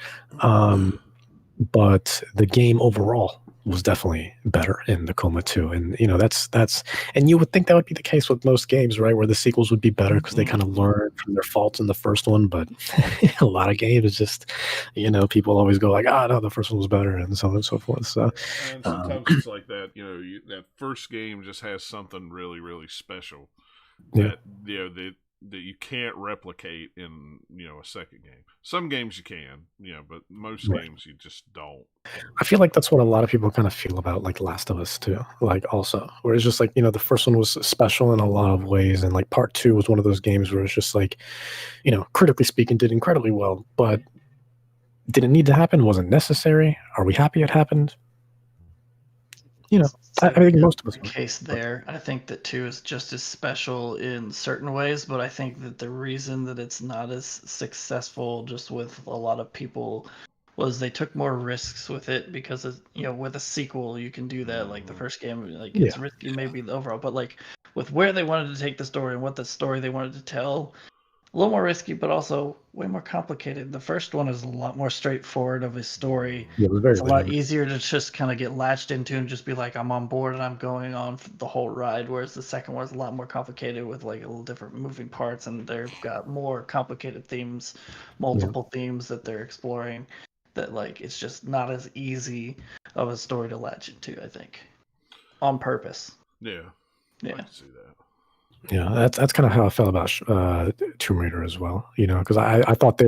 but the game overall was definitely better in the Coma 2. And that's and you would think that would be the case with most games, right? Where the sequels would be better because they kind of learn from their faults in the first one. But a lot of games, it's just people always go like, no, the first one was better, and so on and so forth. So And sometimes it's like that. That first game just has something really, really special Yeah. that you can't replicate in a second game. Some games you can, but most Right. games you just don't. I feel like that's what a lot of people kind of feel about like Last of Us too. Like also, where it's just like the first one was special in a lot of ways, and like part 2 was one of those games where it's just like, critically speaking, did incredibly well, but did it need to happen? Was it necessary? Are we happy it happened? I think most of us the are. case there. I think that 2 is just as special in certain ways, but I think that the reason that it's not as successful just with a lot of people was they took more risks with it because with a sequel you can do that. Like the first game, like it's risky maybe the overall, but like with where they wanted to take the story and what the story they wanted to tell, a little more risky, but also way more complicated. The first one is a lot more straightforward of a story. Yeah, it was very It's a lot linear. easier to just kind of get latched into and just be like, I'm on board and I'm going on the whole ride. Whereas the second one is a lot more complicated with like a little different moving parts, and they've got more complicated themes, multiple themes that they're exploring. That like it's just not as easy of a story to latch into. I think on purpose. Yeah, I can see that. Yeah, that's kind of how I felt about Tomb Raider as well. Because I thought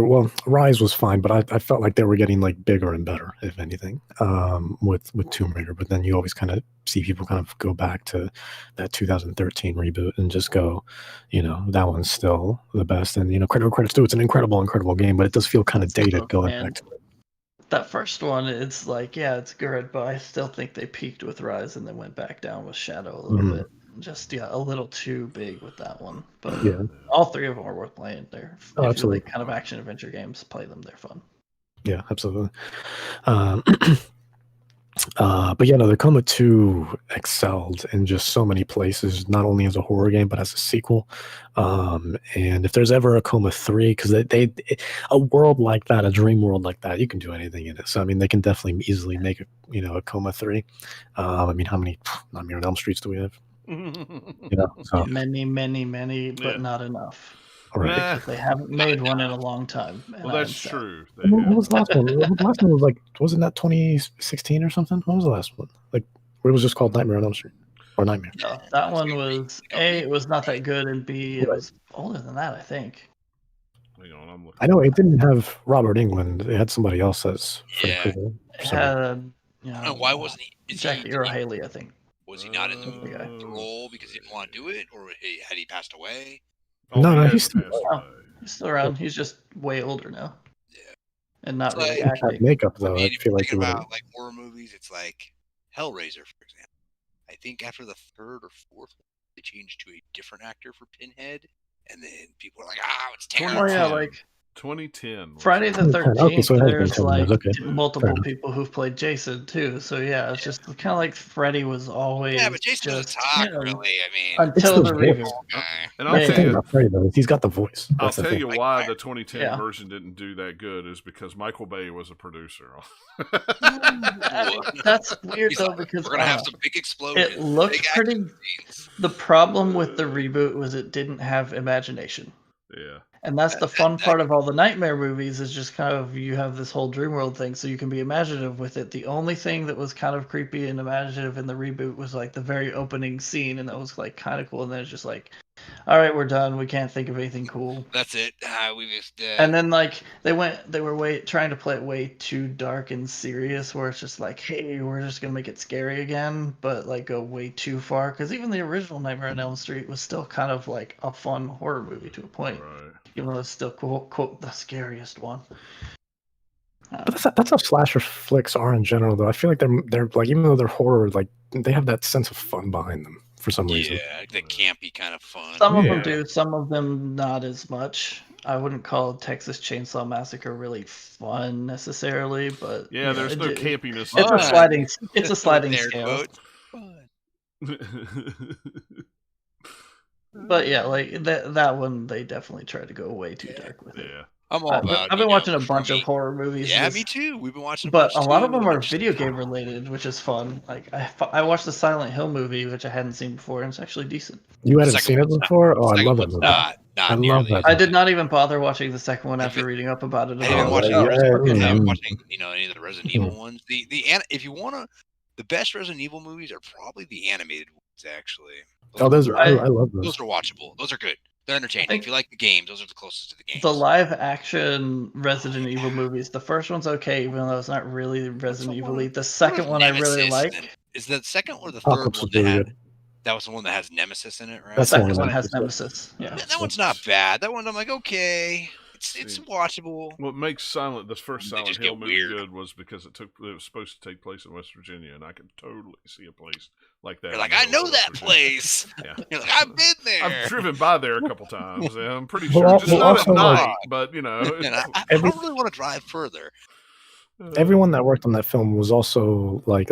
Rise was fine, but I felt like they were getting like bigger and better, if anything, with Tomb Raider. But then you always kind of see people kind of go back to that 2013 reboot and just go, that one's still the best. And credits to it's an incredible game, but it does feel kind of dated going back to it. That first one, it's like, yeah, it's good, but I still think they peaked with Rise and then went back down with Shadow a little bit. Just a little too big with that one. But all 3 of them are worth playing. If you like kind of action adventure games, play them. They're fun. Yeah, absolutely. But the Coma 2 excelled in just so many places, not only as a horror game, but as a sequel. And if there's ever a Coma 3, because a world like that, a dream world like that, you can do anything in it. So, I mean, they can definitely easily make a Coma 3. I mean, how many Nightmare on Elm Streets do we have? So. Many, but not enough. Right. Because they haven't made one in a long time. Well, that's true. What was the last one? The last one was like, wasn't that 2016 or something? What was the last one? Like, where it was just called Nightmare on Elm Street or Nightmare? No, that one was A, it was not that good, and B, it was older than that, I think. Hang on, I'm looking. I know it didn't have Robert England. It had somebody else as Freddy Krueger. It had, why wasn't he? Jackie Earl Haley, I think. Was he not in the role because he didn't want to do it, or had he passed away? No, he's still around. He's just way older now. Yeah, and not really acting. Makeup though. I feel like about like horror movies. It's like Hellraiser, for example. I think after the 3rd or 4th one, they changed to a different actor for Pinhead, and then people were like, it's terrible. Oh yeah, like 2010. Friday the 13th. Okay, so there's like multiple people who've played Jason too. So yeah, it's just kind of like Freddy was always. Yeah, but Jason doesn't talk really. I mean, until the reboot. And I'll tell you, Freddy, though, he's got the voice. I'll tell you why the 2010 version didn't do that good is because Michael Bay was a producer. That's weird though, because we're gonna have some big explosions. It looked pretty. The problem with the reboot was it didn't have imagination. Yeah. And that's the fun part of all the Nightmare movies is just kind of you have this whole dream world thing, so you can be imaginative with it. The only thing that was kind of creepy and imaginative in the reboot was like the very opening scene, and that was like kind of cool. And then it's just like, all right, we're done. We can't think of anything cool. That's it. We just. And then like they were trying to play it way too dark and serious, where it's just like, hey, we're just gonna make it scary again, but like go way too far. Because even the original Nightmare on Elm Street was still kind of like a fun horror movie to a point. Right. Even though it's still quote the scariest one. But that's how slasher flicks are in general, though. I feel like they're like, even though they're horror, like they have that sense of fun behind them for some reason. Yeah, the campy kind of fun. Some of them do, some of them not as much. I wouldn't call Texas Chainsaw Massacre really fun necessarily, but there's no campiness. It's a sliding scale. Fun. But yeah, like that one, they definitely tried to go way too dark with it. Yeah. I'm all about. I've been watching a bunch of horror movies. Yeah, me too. We've been watching, but a lot too. of them are video game related, which is fun. Like I watched the Silent Hill movie, which I hadn't seen before, and it's actually decent. You hadn't seen it before? Oh, I love it. Not I love that. I did not even bother watching the second one after reading up about it. I haven't watched any of the Resident Evil ones. If you wanna, the best Resident Evil movies are probably the animated ones. Actually, I love those. Those are watchable. Those are good. They're entertaining. If you like the games, those are the closest to the games. The live action Resident Evil movies, the first one's okay, even though it's not really Resident Evil. The second one I really like. Is the second or the third one that was the one that has Nemesis in it, right? The second one has Nemesis. Yeah, that one's not bad. That one I'm like, okay, it's watchable. What makes this first Silent Hill movie good was because it was supposed to take place in West Virginia, and I could totally see a place like that. You're like, I know that place. Yeah. You're like, I've been there. I've driven by there a couple times. Yeah, I'm pretty sure. Just not at night, but you know. I don't really want to drive further. Everyone that worked on that film was also like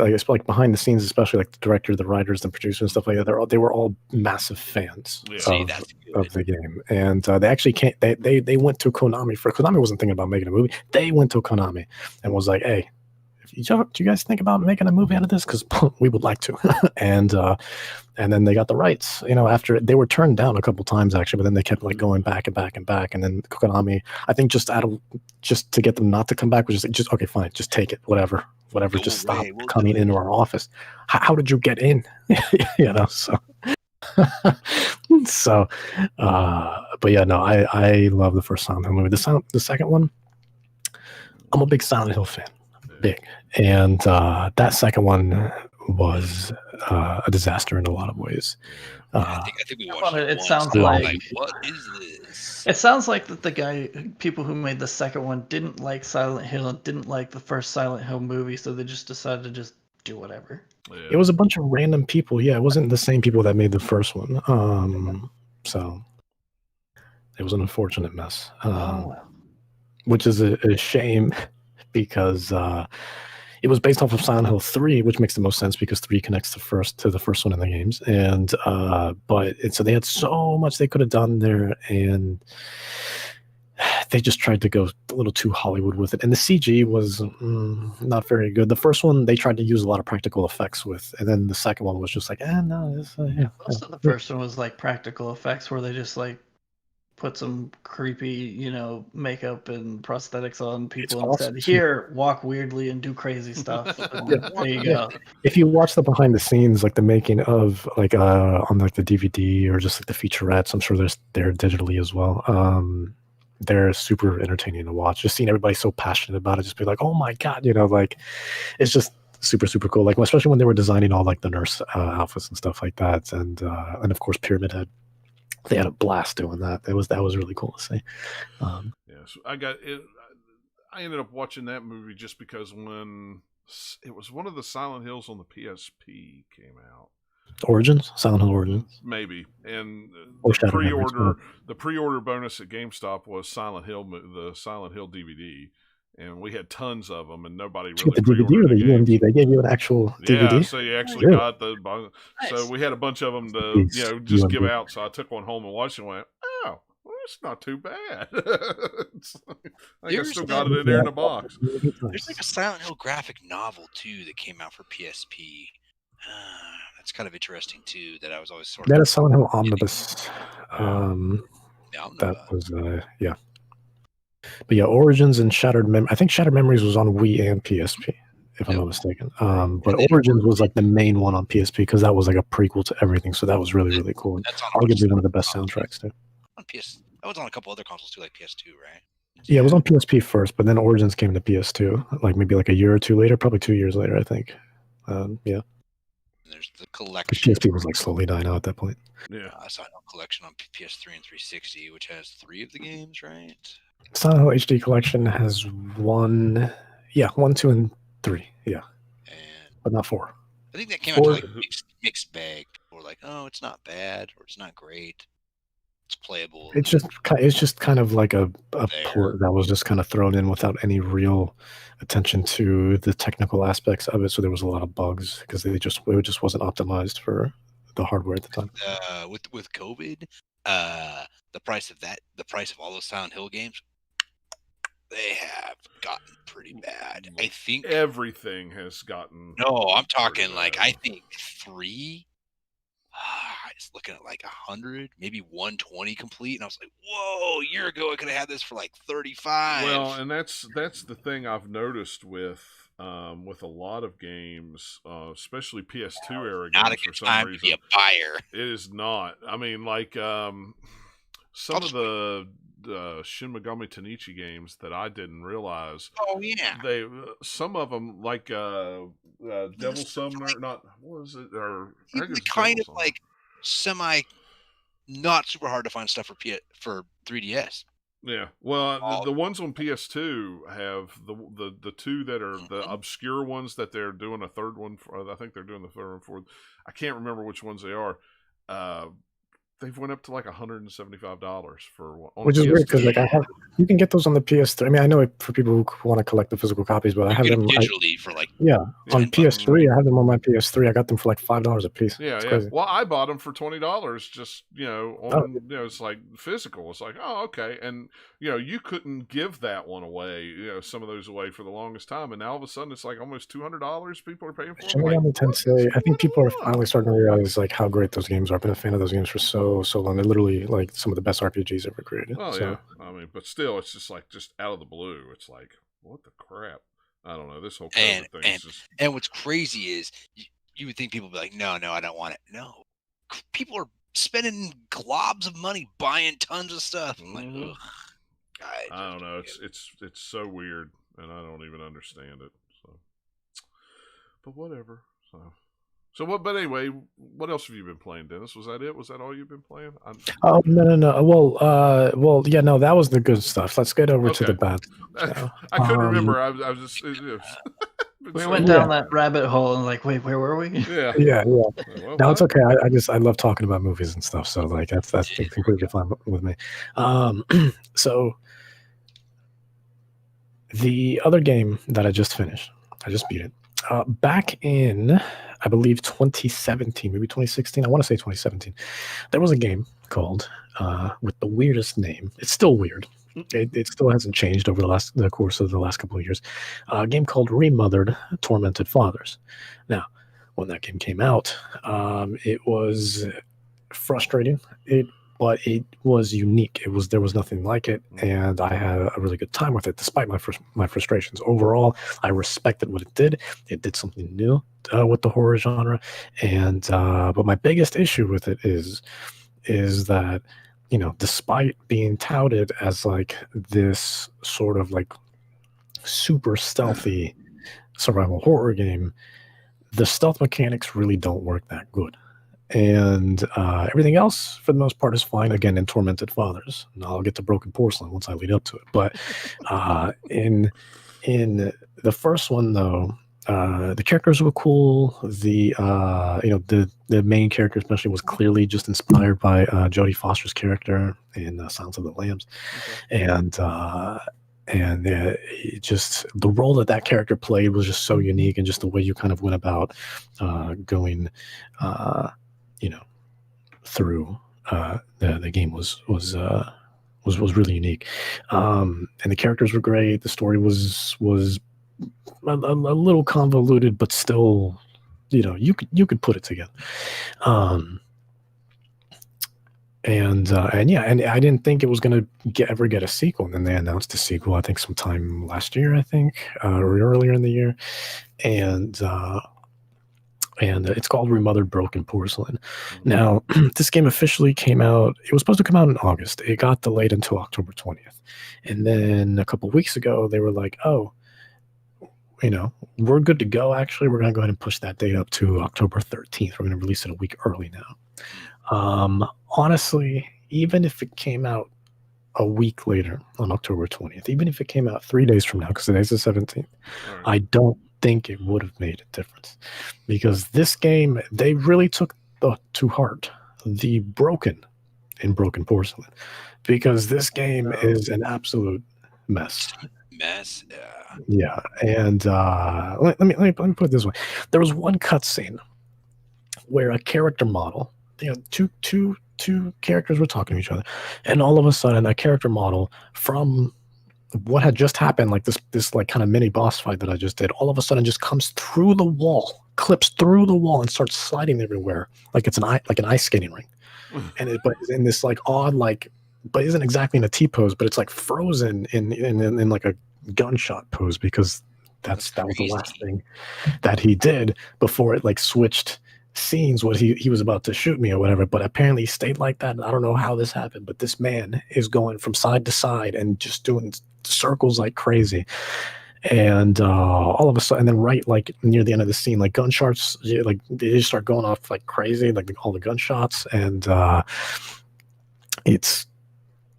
behind the scenes, especially like the director, the writers, the producers, and stuff like that. They were all massive fans of the game, and they actually can't. They went to Konami for Konami wasn't thinking about making a movie. They went to Konami and was like, "Hey, do you guys think about making a movie out of this? Because we would like to." And then they got the rights. After they were turned down a couple times actually, but then they kept like going back and back and back. And then Konami, I think just to get them not to come back, was just okay, fine, just take it, whatever, just stop coming into our office. How did you get in? So. But yeah, no, I love the first Silent Hill movie. The second one, I'm a big Silent Hill fan. Big. And that second one was a disaster in a lot of ways. I think we watched it. It sounds like what is this? It sounds like that the people who made the second one didn't like Silent Hill and didn't like the first Silent Hill movie, so they just decided to just do whatever. Yeah. It was a bunch of random people. Yeah, it wasn't the same people that made the first one. So it was an unfortunate mess. Which is a shame. Because it was based off of Silent Hill 3, which makes the most sense because 3 connects to the first one in the games, and so they had so much they could have done there, and they just tried to go a little too Hollywood with it, and the CG was not very good. The first one they tried to use a lot of practical effects with, and then the second one was just like, no, Most of the first one was like practical effects where they just like put some creepy, makeup and prosthetics on people and said, "Here, walk weirdly and do crazy stuff." There you go. If you watch the behind the scenes, like the making of, like on like the DVD or just like the featurettes, I'm sure they're digitally as well. They're super entertaining to watch. Just seeing everybody so passionate about it, just be like, "Oh my god!" Like it's just super super cool. Like especially when they were designing all like the nurse outfits and stuff like that, and of course Pyramid Head. They had a blast doing that. That was really cool to see. Yes, I got it. I ended up watching that movie just because when it was one of the Silent Hills on the PSP came out. Silent Hill Origins, maybe. And the pre-order bonus at GameStop was the Silent Hill DVD. And we had tons of them, and nobody really. The DVD or the UMD? They gave you an actual DVD. Yeah, so you actually got the. So we had a bunch of them to just give out. So I took one home and watched it and went, "Oh, well, it's not too bad." I still got it in there in a box. There's like a Silent Hill graphic novel too that came out for PSP. That's kind of interesting too. That I was always sort of. That is Silent Hill Omnibus. That was yeah. But yeah, Origins and Shattered Memories. I think Shattered Memories was on Wii and PSP, if I'm not mistaken. But Origins was like the main one on PSP because that was like a prequel to everything. So that was really, really cool. And arguably one of the best soundtracks too. On PS, that was on a couple other consoles too, like PS2, right? Yeah, it was on PSP first, but then Origins came to PS2, like maybe like a year or two later, probably 2 years later, I think. Yeah. There's the collection. PSP was like slowly dying out at that point. Yeah. I saw a collection on PS3 and 360, which has 3 of the games, right? Silent Hill HD Collection has 1, 2, and 3, but not 4. I think that came out to like mixed bag. Or like, oh, it's not bad or it's not great. it's playable. It's just kind of like a port that was just kind of thrown in without any real attention to the technical aspects of it. So there was a lot of bugs because it just wasn't optimized for the hardware at the time. With COVID, the price of all those Silent Hill games, they have gotten pretty bad. I think everything has gotten. No, I'm talking like I think 3. It's looking at like 100, maybe 120 complete, and I was like, "Whoa! A year ago, I could have had this for like 35." Well, and that's the thing I've noticed with a lot of games, especially PS2 era games. Not a for good some time reason, to be a buyer. it is not. I mean, like some of the Shin Megami Tensei games that I didn't realize. Oh yeah, some of them like Devil Summoner, not what was it? Or I think even the it's kind Devil of like semi, not super hard to find stuff for 3DS. Yeah, well, the ones on PS2 have the two that are the obscure ones that they're doing a third one for. I think they're doing the third one for. I can't remember which ones they are. They've went up to like $175 for one. Which is weird because like you can get those on the PS3. I mean, I know for people who want to collect the physical copies, but I have them digitally for like on PS3. I have them on my PS3. I got them for like $5 a piece. Yeah, it's yeah. crazy. Well, I bought them for $20. Just on it's like physical. It's like okay, and you couldn't give that one away. Some of those away for the longest time, and now all of a sudden it's like almost $200 people are paying for. Shin Megami Tensei. I think people are finally starting to realize like how great those games are. I've been a fan of those games for so long. They're literally like some of the best RPGs ever created. Oh yeah, I mean, but still, it's just like out of the blue. It's like, what the crap? I don't know. This whole COVID thing is just. And what's crazy is you would think people would be like, no, I don't want it. No, people are spending globs of money buying tons of stuff. I'm like, ugh. I don't know. It's so weird, and I don't even understand it. So, but whatever. So what? But anyway, what else have you been playing, Dennis? Was that it? Was that all you've been playing? Oh no. Well, yeah, no, that was the good stuff. Let's get over to the bad. I couldn't remember. I was just. We went down that rabbit hole and like, wait, where were we? Yeah. Well, no, it's okay. I love talking about movies and stuff. So like that's completely fine with me. So the other game that I just finished, I just beat it. Back in, I believe 2017, maybe 2016. I want to say 2017. There was a game called with the weirdest name. It's still weird. It still hasn't changed over the course of the last couple of years. A game called Remothered Tormented Fathers. Now, when that game came out, it was frustrating. But it was unique. There was nothing like it, and I had a really good time with it, despite my frustrations. Overall, I respected what it did. It did something new with the horror genre, and but my biggest issue with it is that despite being touted as like this sort of like super stealthy survival horror game, the stealth mechanics really don't work that good. And everything else, for the most part, is fine. Again, in Tormented Fathers, and I'll get to Broken Porcelain once I lead up to it. But in the first one, though, the characters were cool. The main character, especially, was clearly just inspired by Jodie Foster's character in Silence of the Lambs, and just the role that character played was just so unique, and just the way you kind of went about going. Through the game was really unique, and the characters were great. The story was a little convoluted, but still, you could put it together. And I didn't think it was going to ever get a sequel, and then they announced a sequel. I think sometime last year, or earlier in the year, and it's called Remothered Broken Porcelain. Now, this game officially came out. It was supposed to come out in August. It got delayed until October 20th. And then a couple of weeks ago, they were like, oh, we're good to go, actually. We're going to go ahead and push that date up to October 13th. We're going to release it a week early now. Honestly, even if it came out a week later on October 20th, even if it came out 3 days from now, because today's the 17th, I don't think it would have made a difference, because this game, they really took to heart the broken in broken porcelain, because this game is an absolute mess. Mess. Yeah, and let me put it this way: there was one cutscene where a character model, two characters were talking to each other, and all of a sudden, a character model from what had just happened, like this like kind of mini boss fight that I just did, all of a sudden just comes through the wall, clips through the wall, and starts sliding everywhere like it's an ice skating ring, but it's in this like odd but isn't exactly in a T pose, but it's like frozen in like a gunshot pose, because that was the last thing that he did before it like switched scenes, what he was about to shoot me or whatever. But apparently he stayed like that, and I don't know how this happened, but this man is going from side to side and just doing circles like crazy. And all of a sudden, and then right like near the end of the scene, like gunshots, like they just start going off like crazy, like all the gunshots, and it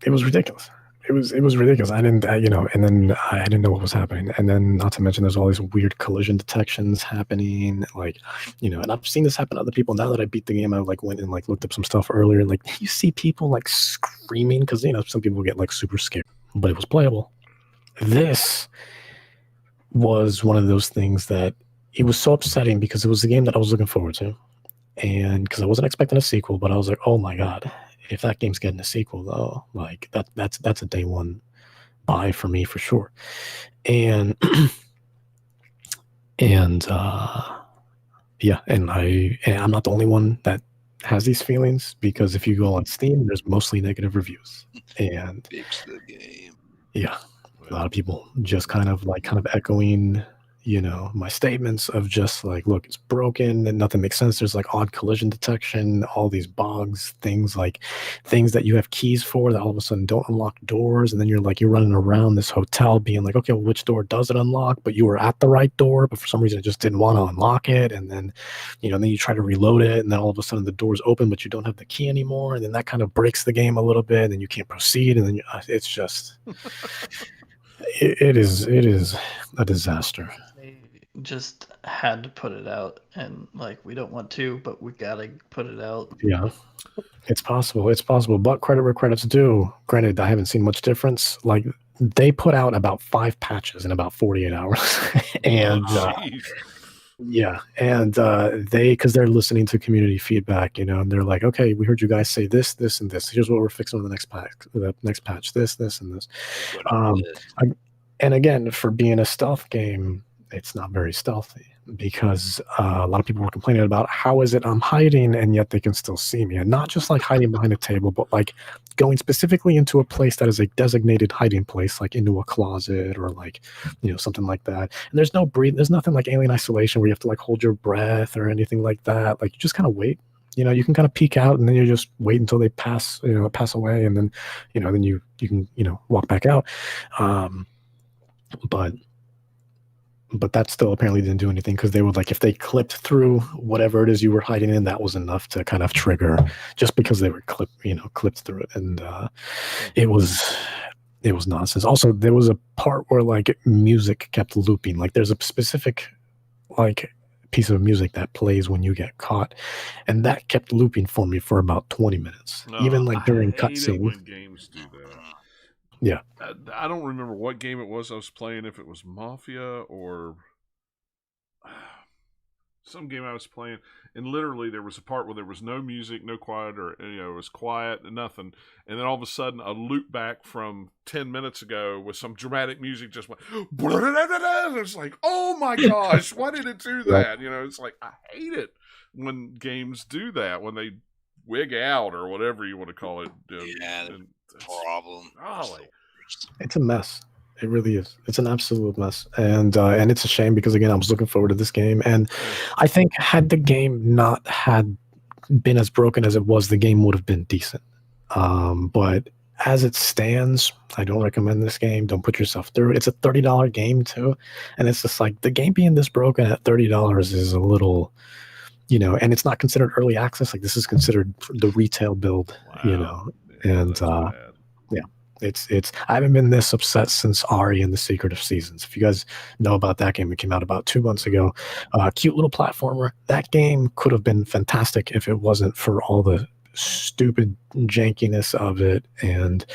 was ridiculous. It was ridiculous. I didn't, and then I didn't know what was happening. And then, not to mention, there's all these weird collision detections happening. Like, and I've seen this happen to other people. Now that I beat the game, I like went and like looked up some stuff earlier. And like, you see people like screaming because some people get like super scared, but it was playable. This was one of those things that it was so upsetting because it was the game that I was looking forward to, and because I wasn't expecting a sequel, but I was like, oh my god. If that game's getting a sequel, though, like that's a day one buy for me for sure. And and I'm not the only one that has these feelings, because if you go on Steam, there's mostly negative reviews, and Fix the game. Yeah, a lot of people just kind of echoing my statements of just like, look, it's broken and nothing makes sense. There's like odd collision detection, all these bugs, things that you have keys for that all of a sudden don't unlock doors, and then you're running around this hotel being like, okay, well, which door does it unlock? But you were at the right door, but for some reason it just didn't want to unlock it, and then then you try to reload it, and then all of a sudden the door's open, but you don't have the key anymore, and then that kind of breaks the game a little bit, and then you can't proceed, and then it's just it is a disaster. Just had to put it out, and like, we don't want to, but we gotta put it out. Yeah, it's possible, but credit where credit's due. Granted, I haven't seen much difference. Like, they put out about 5 patches in about 48 hours. And because they're listening to community feedback, and they're like, okay, we heard you guys say this and this, here's what we're fixing with the next patch, this and this. And again, for being a stealth game, it's not very stealthy, because a lot of people were complaining about how is it I'm hiding and yet they can still see me, and not just like hiding behind a table, but like going specifically into a place that is a designated hiding place, like into a closet or like something like that. And there's nothing like Alien Isolation where you have to like hold your breath or anything like that. Like, you just kind of wait. You can kind of peek out, and then you just wait until they pass away, and then then you can walk back out. But that still apparently didn't do anything, because they would if they clipped through whatever it is you were hiding in, that was enough to kind of trigger, just because they were clipped through it. And it was nonsense. Also, there was a part where like music kept looping. Like, there's a specific like piece of music that plays when you get caught, and that kept looping for me for about 20 minutes, even like during cutscenes. When games do that. Yeah. I don't remember what game it was I was playing, if it was Mafia or some game I was playing, and literally there was a part where there was no music, no quiet, or it was quiet and nothing, and then all of a sudden a loop back from 10 minutes ago with some dramatic music just went it's like, oh my gosh, why did it do that? It's like, I hate it when games do that, when they wig out or whatever you want to call it. Problem. It's a mess. It really is. It's an absolute mess, and it's a shame, because again, I was looking forward to this game, and I think had the game not had been as broken as it was, the game would have been decent. But as it stands, I don't recommend this game. Don't put yourself through it. It's a $30 game too, and it's just like, the game being this broken at $30 is a little, and it's not considered early access. Like, this is considered the retail build. Wow. And it's I haven't been this upset since Ari and the Secret of Seasons. If you guys know about that game, it came out about 2 months ago. Cute little platformer. That game could have been fantastic if it wasn't for all the stupid jankiness of it. And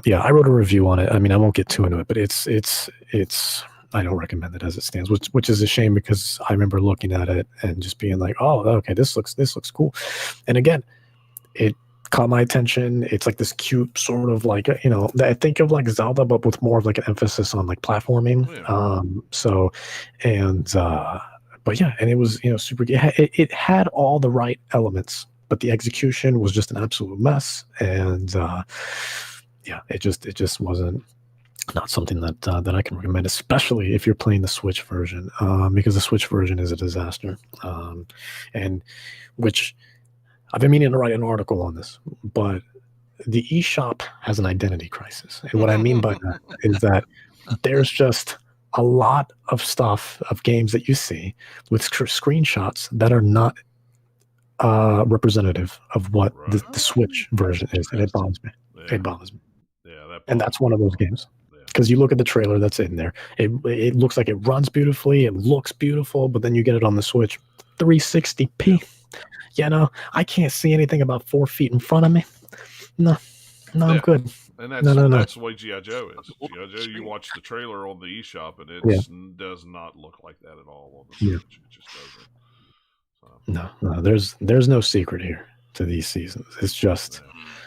yeah, I wrote a review on it. I mean, I won't get too into it, but it's I don't recommend it as it stands, which is a shame because I remember looking at it and just being like, oh, okay, this looks cool. And again, it caught my attention. It's like this cute sort of like, I think of like Zelda, but with more of like an emphasis on like platforming. But yeah, and it was, super, it had all the right elements, but the execution was just an absolute mess. And yeah, it just wasn't, not something that I can recommend, especially if you're playing the Switch version, because the Switch version is a disaster. And which I've been meaning to write an article on this, but the eShop has an identity crisis. And what I mean by that is that there's just a lot of stuff of games that you see with screenshots that are not representative of what the Switch version is, and it bothers me. Yeah. It bothers me. Yeah, and that's one of those games. Because you look at the trailer that's in there, it looks like it runs beautifully, it looks beautiful, but then you get it on the Switch, 360p. I can't see anything about 4 feet in front of me. No, I'm good. And that's the way G.I. Joe is. G.I. Joe, you watch the trailer on the eShop, and it does not look like that at all on the Switch. It just doesn't. So. No, there's no secret here to these seasons. It's just...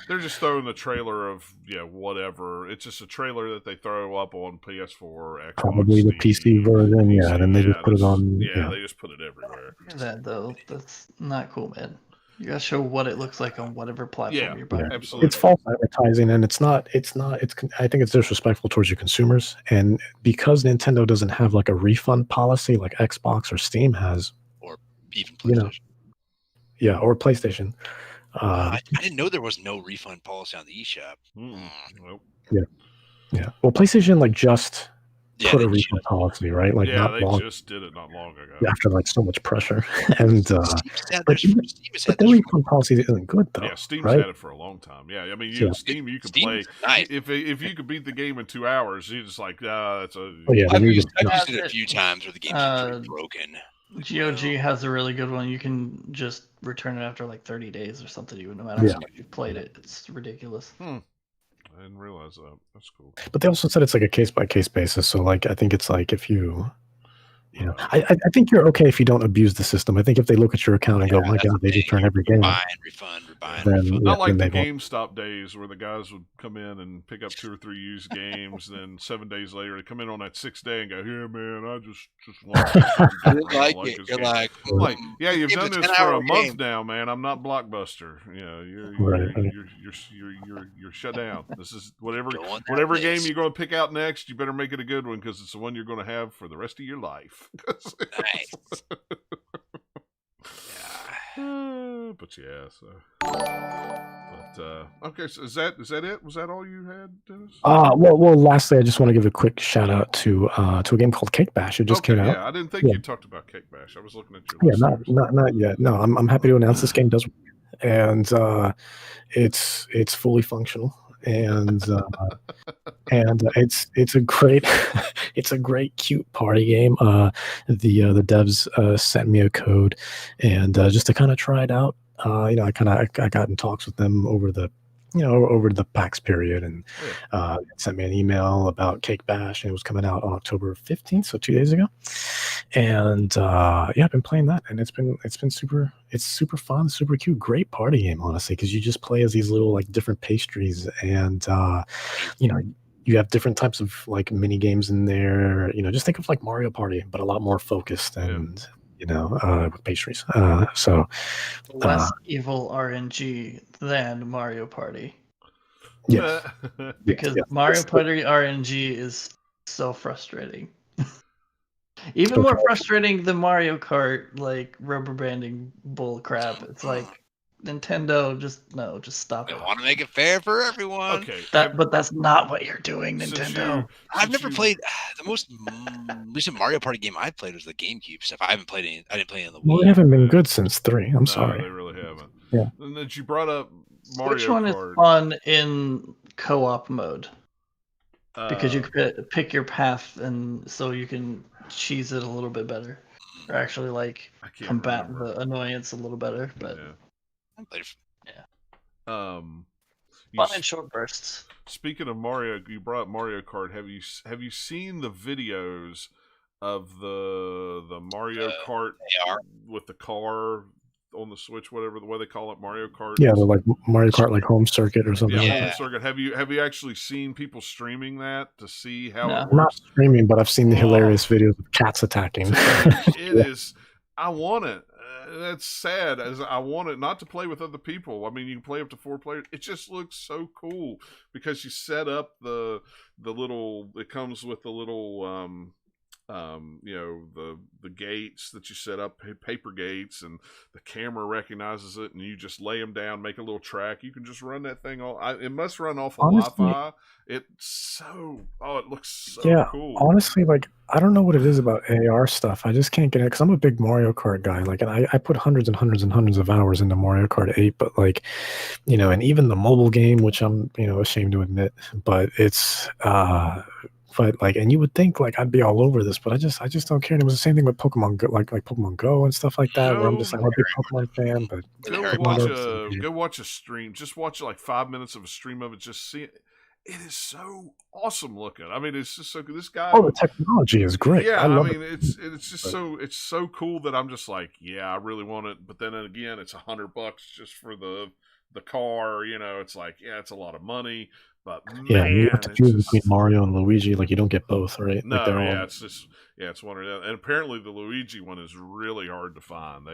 They're just throwing the trailer of whatever. It's just a trailer that they throw up on PS4, Xbox, probably the PC version, PC, and then they just put it on. They just put it everywhere. That though, that's not cool, man. You gotta show what it looks like on whatever platform you're buying. Absolutely. It's false advertising, and it's not. I think it's disrespectful towards your consumers, and because Nintendo doesn't have like a refund policy like Xbox or Steam has, or even PlayStation. Or PlayStation. I didn't know there was no refund policy on the eShop. Nope. Yeah. Well, PlayStation just put a refund policy, right? Like they just did it not long ago. After like so much pressure, and but the refund policy isn't good though. Yeah, Steam's had it for a long time. Yeah, I mean, Steam you can play if you could beat the game in 2 hours. You're just like, that's a. I've used it a few times where the game's pretty broken. GOG has a really good one. You can just return it after like 30 days or something, even no matter how much you've played it. It's ridiculous. I didn't realize that. That's cool. But they also said it's like a case-by-case basis. So like, I think it's like if you... I think you're okay if you don't abuse the system. I think if they look at your account and go, my God, they just turn every game. Refund. Not like the GameStop days where the guys would come in and pick up 2 or 3 used games, then 7 days later they come in on that 6th day and go, "Yeah, man, I just want You're like, yeah, you've done this for a month now, man. I'm not Blockbuster. You're shut down. This is whatever game you're going to pick out next. You better make it a good one because it's the one you're going to have for the rest of your life." Nice. But okay. So is that it? Was that all you had, Dennis? Well. Lastly, I just want to give a quick shout out to a game called Cake Bash. It just came out. Yeah, I didn't think you talked about Cake Bash. I was looking at your list. Not yet. No, I'm happy to announce this game does work, and it's fully functional. And it's a great cute party game. The devs sent me a code, and just to kind of try it out. I got in talks with them over the PAX period, and sent me an email about Cake Bash, and it was coming out on October 15th, so 2 days ago. And I've been playing that, and it's been super fun, super cute, great party game, honestly, because you just play as these little like different pastries, and you have different types of like mini games in there. Just think of like Mario Party, but a lot more focused and with pastries. So less evil RNG than Mario Party. Yes. Because Mario Party RNG is so frustrating. Even more frustrating than Mario Kart, like rubber banding bull crap. It's like Nintendo, just stop it. I want to make it fair for everyone. Okay, but that's not what you're doing, Nintendo. I've never played the most recent Mario Party game I played was the GameCube stuff. I didn't play it in the Wii. Well, they haven't been good since 3. I'm sorry. They really haven't. Yeah. And then you brought up Mario Which one Kart. is fun in co-op mode? Because you can pick your path, and so you can cheese it a little bit better, or actually like combat the annoyance a little better. But I played You Fun in short bursts. speaking of Mario, you brought up Mario Kart. Have you seen the videos of the Mario Kart AR. with the car on the Switch, whatever the way they call it, Mario Kart? Yeah, the like Mario Kart like home circuit or something Yeah, like Yeah. that. circuit. Have you actually seen people streaming that to see how No. it I'm not works? streaming, but I've seen the Oh. hilarious videos of cats attacking. It is. I want it. That's sad. As I want it not to play with other people. I mean, you can play up to 4 players. It just looks so cool because you set up the little. It comes with the little the gates that you set up, paper gates, and the camera recognizes it, and you just lay them down, make a little track. You can just run that thing it must run off of Honestly, Wi-Fi. It looks so yeah, cool. honestly, like I don't know what it is about AR stuff. I just can't get it because I'm a big Mario Kart guy. Like, and I put hundreds and hundreds and hundreds of hours into Mario Kart 8, but like, and even the mobile game, which I'm ashamed to admit, but it's but like, and you would think like I'd be all over this, but I just don't care. And it was the same thing with Pokemon Go, like Pokemon Go and stuff like that, where I'm just like I'm a big Pokemon fan, but Go Harry watch Potter. go watch a stream. Just watch like 5 minutes of a stream of it. Just see it. It is so awesome looking. I mean, it's just so good. This guy. Oh, the technology is great. Yeah, I love mean, it. it's just so cool that I'm just like, yeah, I really want it. But then again, it's $100 just for the car. It's like, yeah, it's a lot of money. But Yeah, man, you have to it's choose just between Mario and Luigi. Like you don't get both, right? Like no, they're yeah, all. it's just it's one of them. And apparently, the Luigi one is really hard to find.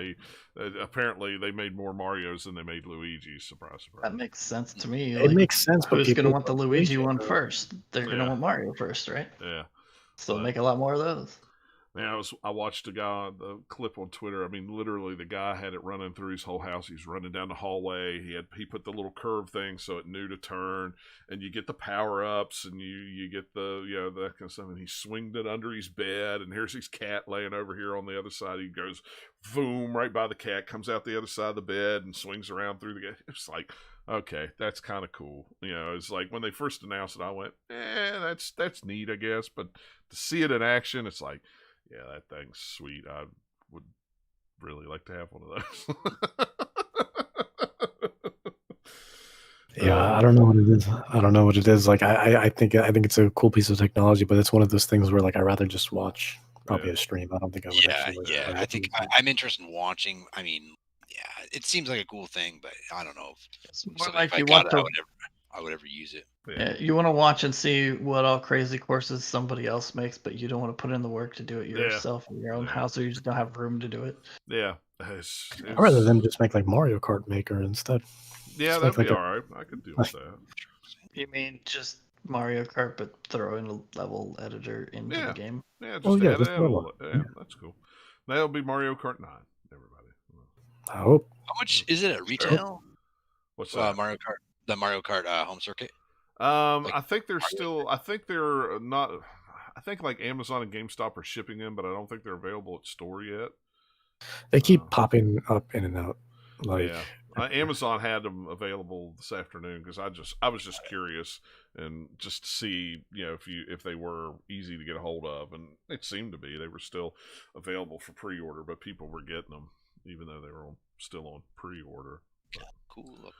Apparently they made more Mario's than they made Luigi's. Surprise, surprise. That makes sense to me. It makes sense, but who's going to people want the love Luigi Luigi, one though. first? They're going to Yeah. want Mario first, right? Yeah. So But- make a lot more of those. Man, I watched the clip on Twitter. I mean, literally, the guy had it running through his whole house. He's running down the hallway. He put the little curve thing so it knew to turn, and you get the power ups, and you get the that kind of stuff. And he swinged it under his bed, and here's his cat laying over here on the other side. He goes, boom, right by the cat, comes out the other side of the bed, and swings around through the gate. It's like, okay, that's kind of cool. It's like when they first announced it, I went, that's neat, I guess. But to see it in action, it's like, yeah, that thing's sweet. I would really like to have one of those. Yeah, I don't know what it is. I don't know what it is. Like I think it's a cool piece of technology, but it's one of those things where like I'd rather just watch probably a stream. I don't think I would actually. I think I'm interested in watching. I mean, yeah, it seems like a cool thing, but I don't know if I got it, I would ever use it. Yeah, you want to watch and see what all crazy courses somebody else makes, but you don't want to put in the work to do it yourself in your own house, or you just don't have room to do it. Yeah, I'd rather them just make like Mario Kart Maker instead. Yeah, that'd be all right. I could deal with that. You mean just Mario Kart, but throw in a level editor into the game? Yeah, just add just a level. Yeah, that's cool. That'll be Mario Kart 9. Everybody. I hope. How much is it at retail? What's that? Mario Kart, the Mario Kart home circuit. I think they're still. I think they're not. I think like Amazon and GameStop are shipping them, but I don't think they're available at store yet. They keep popping up in and out. Like Amazon had them available this afternoon because I was just curious and just to see if they were easy to get a hold of, and it seemed to be. They were still available for pre-order, but people were getting them even though they were still on pre-order. But. Cool.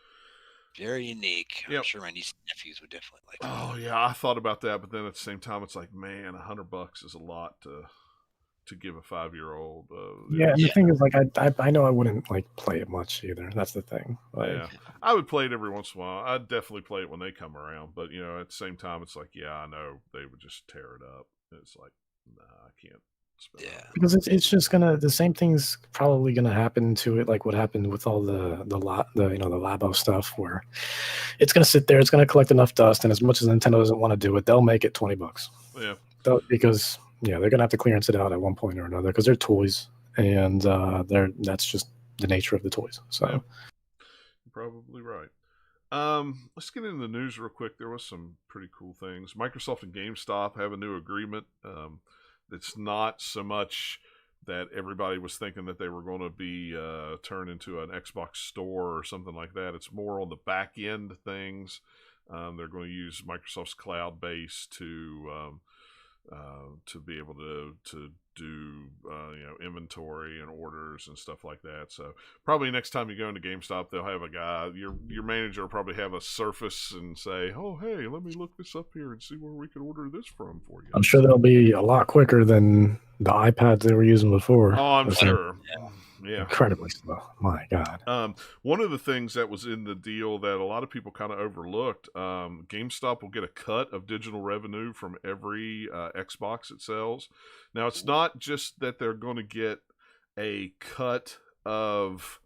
Very unique. I'm sure my nieces and nephews would definitely like that. Oh yeah, I thought about that, but then at the same time, it's like, man, $100 is a lot to give a 5-year-old. The thing is, like, I know I wouldn't like play it much either. That's the thing. Like, I would play it every once in a while. I'd definitely play it when they come around, but at the same time, it's like, yeah, I know they would just tear it up. It's like, nah, I can't. Because it's just the same thing's probably gonna happen to it, like what happened with all the Labo stuff, where it's gonna sit there, it's gonna collect enough dust, and as much as Nintendo doesn't want to do it, they'll make it $20. Yeah. Because they're gonna have to clearance it out at one point or another because they're toys, and that's just the nature of the toys. So you're probably right. Let's get into the news real quick. There was some pretty cool things. Microsoft and GameStop have a new agreement. It's not so much that everybody was thinking that they were going to be turned into an Xbox store or something like that. It's more on the back end things. They're going to use Microsoft's cloud base to to be able to do inventory and orders and stuff like that. So probably next time you go into GameStop, they'll have a guy. Your manager will probably have a surface and say, "Oh, hey, let me look this up here and see where we can order this from for you." I'm sure they'll be a lot quicker than the iPads they were using before. Oh, I'm sure. Yeah. Incredibly slow. My God. One of the things that was in the deal that a lot of people kind of overlooked, GameStop will get a cut of digital revenue from every Xbox it sells. Now, it's not just that they're going to get a cut of,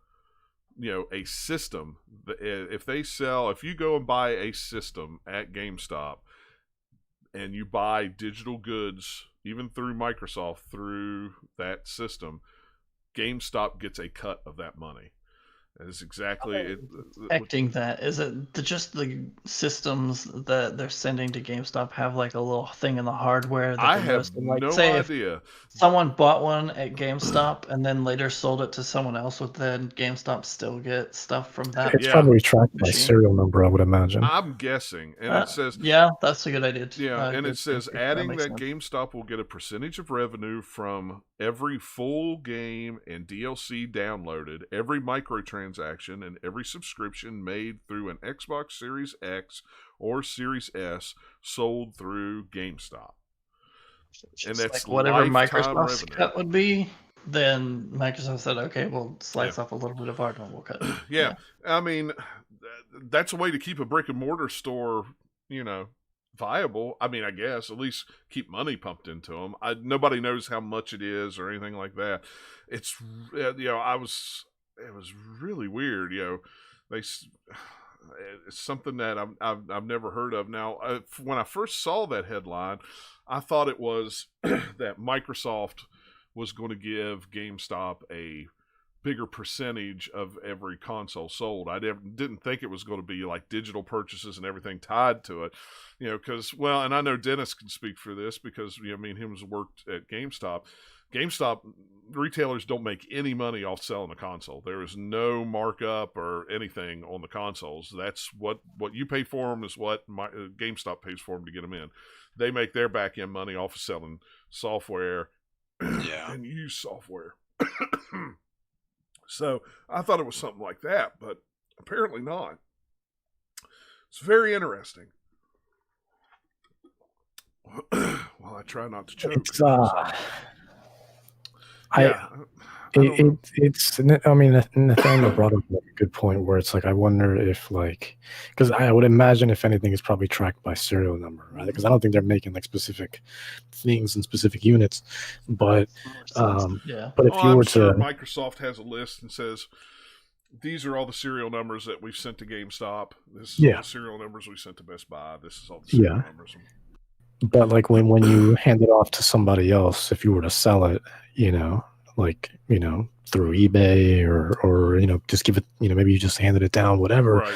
a system. If you go and buy a system at GameStop and you buy digital goods, even through Microsoft, through that system, GameStop gets a cut of that money. That is exactly it. Expecting that. Is it just the systems that they're sending to GameStop have like a little thing in the hardware that I they're have listed? Like, no say if idea. someone bought one at GameStop and then later sold it to someone else, would then GameStop still get stuff from that? It's probably tracked by machine. serial number, I would imagine. I'm guessing. And it says, yeah, that's a good idea. and it says adding that sense. GameStop will get a percentage of revenue from every full game and DLC downloaded, every microtransaction, and every subscription made through an Xbox Series X or Series S sold through GameStop. And that's like whatever lifetime Microsoft's revenue. cut would be. Then Microsoft said, "Okay, we'll slice off a little bit of our normal cut." Yeah, I mean, that's a way to keep a brick and mortar store, viable. I mean, I guess at least keep money pumped into them. Nobody knows how much it is or anything like that. It's it was really weird. It's something that I've never heard of. Now, when I first saw that headline, I thought it was that Microsoft was going to give GameStop a bigger percentage of every console sold. I didn't think it was going to be like digital purchases and everything tied to it, because, and I know Dennis can speak for this because, me and him has worked at GameStop. GameStop retailers don't make any money off selling a console. There is no markup or anything on the consoles. That's what you pay for them is what GameStop pays for them to get them in. They make their back end money off of selling software and used software. So I thought it was something like that, but apparently not. It's very interesting. Well, I try not to choke. It's I mean, Nathaniel brought up a good point where it's like, I wonder if because I would imagine if anything is probably tracked by serial number, right? Because I don't think they're making like specific things in specific units, but but if you were to, Microsoft has a list and says, these are all the serial numbers that we've sent to GameStop. This is all the serial numbers we sent to Best Buy. This is all the serial numbers. But like when you hand it off to somebody else, if you were to sell it, through eBay or just give it, maybe you just handed it down, whatever. Right.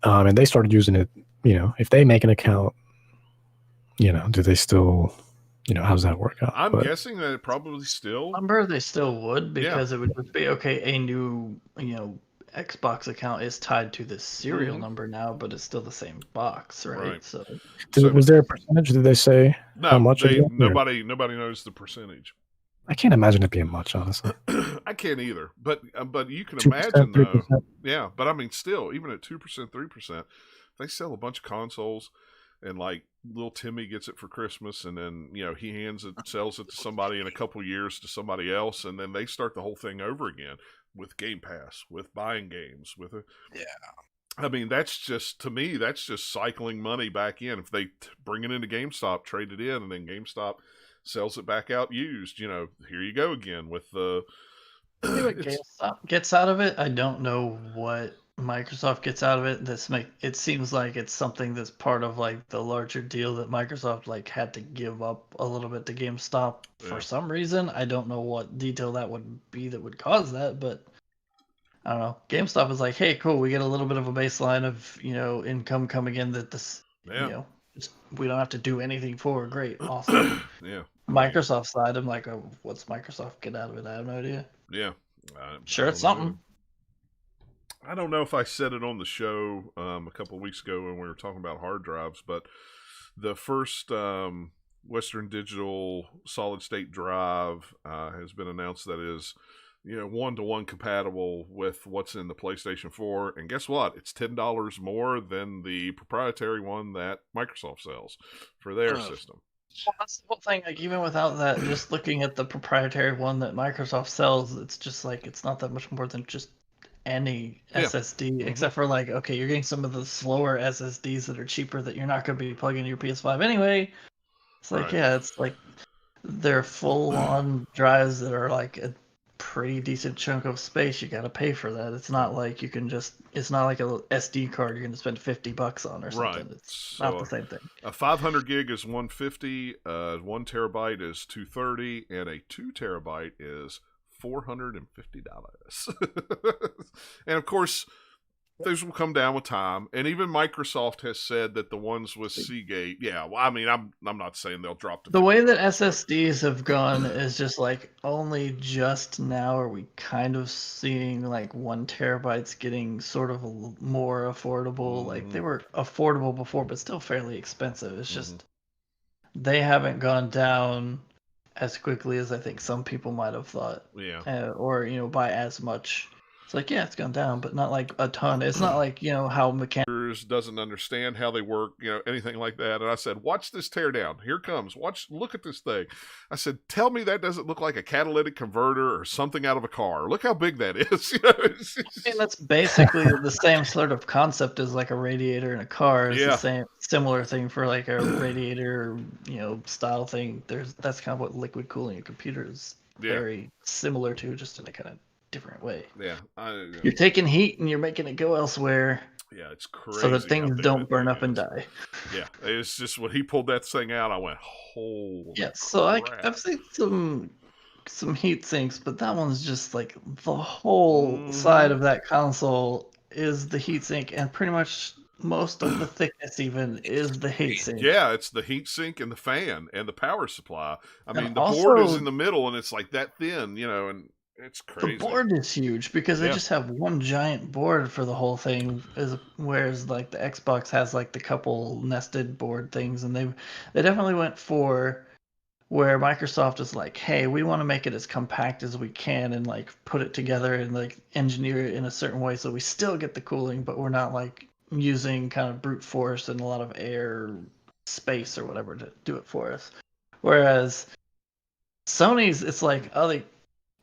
And they started using it, if they make an account, do they still, how does that work out? I'm guessing that it probably still. Remember, they still would, because it would just be, okay, a new, Xbox account is tied to this serial number now, but it's still the same box, right? So was there a percentage? Did they say how much? Nobody knows the percentage. I can't imagine it being much, honestly. I can't either. But you can imagine, 3%. though. Yeah, but I mean, still, even at 2%, 3%, they sell a bunch of consoles, and like little Timmy gets it for Christmas, and then he sells it to somebody in a couple years to somebody else, and then they start the whole thing over again with Game Pass, with buying games, I mean, that's just, to me, that's just cycling money back in. If they bring it into GameStop, trade it in, and then GameStop sells it back out used, here you go again with the. See what GameStop gets out of it. I don't know what Microsoft gets out of it. It seems like it's something that's part of like the larger deal that Microsoft had to give up a little bit to GameStop for some reason. I don't know what detail that would be that would cause that, but I don't know. GameStop is like, hey, cool, we get a little bit of a baseline of income coming in that this we don't have to do anything for. Great, awesome. Microsoft side, I'm like, oh, what's Microsoft get out of it? I have no idea. Yeah, sure, it's something. I don't know if I said it on the show a couple of weeks ago when we were talking about hard drives, but the first Western Digital solid state drive has been announced that is, 1-to-1 compatible with what's in the PlayStation 4. And guess what? It's $10 more than the proprietary one that Microsoft sells for their system. Well, that's the whole thing. Like, even without that, just looking at the proprietary one that Microsoft sells, it's just like it's not that much more than just any SSD, except for like, okay, you're getting some of the slower SSDs that are cheaper that you're not going to be plugging into your PS5 anyway. It's like, it's like they're full-on drives that are like a pretty decent chunk of space. You got to pay for that. It's not like you can just. It's not like a SD card you're going to spend $50 on or something. Right. It's not the same thing. A 500 gig is $150, 1 terabyte is $230, and a 2 terabyte is $450. And of course, those will come down with time. And even Microsoft has said that the ones with Seagate, I'm not saying they'll drop the way that SSDs have gone is just like only just now are we kind of seeing like 1 terabytes getting sort of more affordable. Like they were affordable before, but still fairly expensive. It's just they haven't gone down as quickly as I think some people might have thought. Yeah. Or by as much. It's like, it's gone down, but not like a ton. It's not like, how mechanics doesn't understand how they work, anything like that. And I said, watch this teardown. Here it comes. Look at this thing. I said, tell me that doesn't look like a catalytic converter or something out of a car. Look how big that is. I mean, that's basically the same sort of concept as like a radiator in a car. It's the same similar thing for like a radiator, style thing. That's kind of what liquid cooling a computer is very similar to, just in a kind of different way. Yeah. You're taking heat and you're making it go elsewhere. Yeah, it's crazy. So that things don't burn up and die. Yeah, it's just when he pulled that thing out, I went, holy so crap. I've seen some heat sinks, but that one's just like the whole side of that console is the heat sink, and pretty much most of the thickness even is the heat sink. Yeah, it's the heat sink and the fan and the power supply. I mean, the board is in the middle and it's like that thin, and it's crazy. The board is huge because they just have one giant board for the whole thing, whereas like the Xbox has like the couple nested board things, and they definitely went for where Microsoft is like, hey, we want to make it as compact as we can and like put it together and like engineer it in a certain way so we still get the cooling, but we're not like using kind of brute force and a lot of air space or whatever to do it for us. Whereas Sony's, it's like,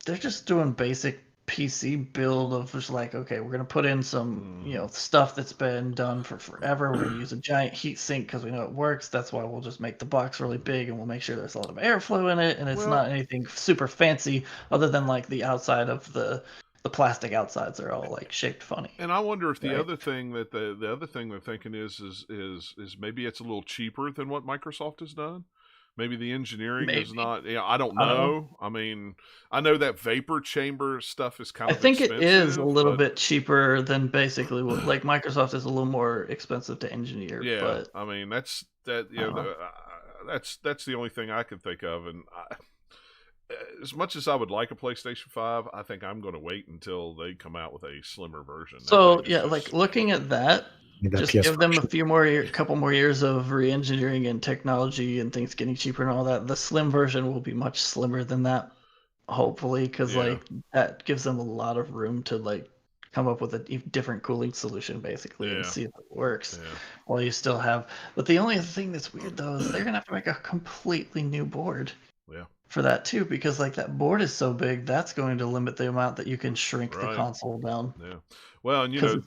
they're just doing basic PC build of just like, okay, we're going to put in some, stuff that's been done for forever. We're going to use a giant heat sink because we know it works. That's why we'll just make the box really big and we'll make sure there's a lot of airflow in it. And it's not anything super fancy other than like the outside of the plastic outsides are all like shaped funny. And I wonder if the other thing that the other thing they're thinking is maybe it's a little cheaper than what Microsoft has done. Maybe the engineering is not. I don't know. I mean, I know that vapor chamber stuff is kind of. I think it is a little bit cheaper than basically what, like Microsoft is a little more expensive to engineer. Yeah, but I mean that's the only thing I can think of, and as much as I would like a PlayStation 5, I think I'm going to wait until they come out with a slimmer version. So like looking at that. Just give them a couple more years of re-engineering and technology and things getting cheaper and all that. The slim version will be much slimmer than that, hopefully, because like that gives them a lot of room to like come up with a different cooling solution basically and see if it works. While you still have, but the only thing that's weird though is they're gonna have to make a completely new board. For that too, because like that board is so big, that's going to limit the amount that you can shrink the console down. Yeah. Well, and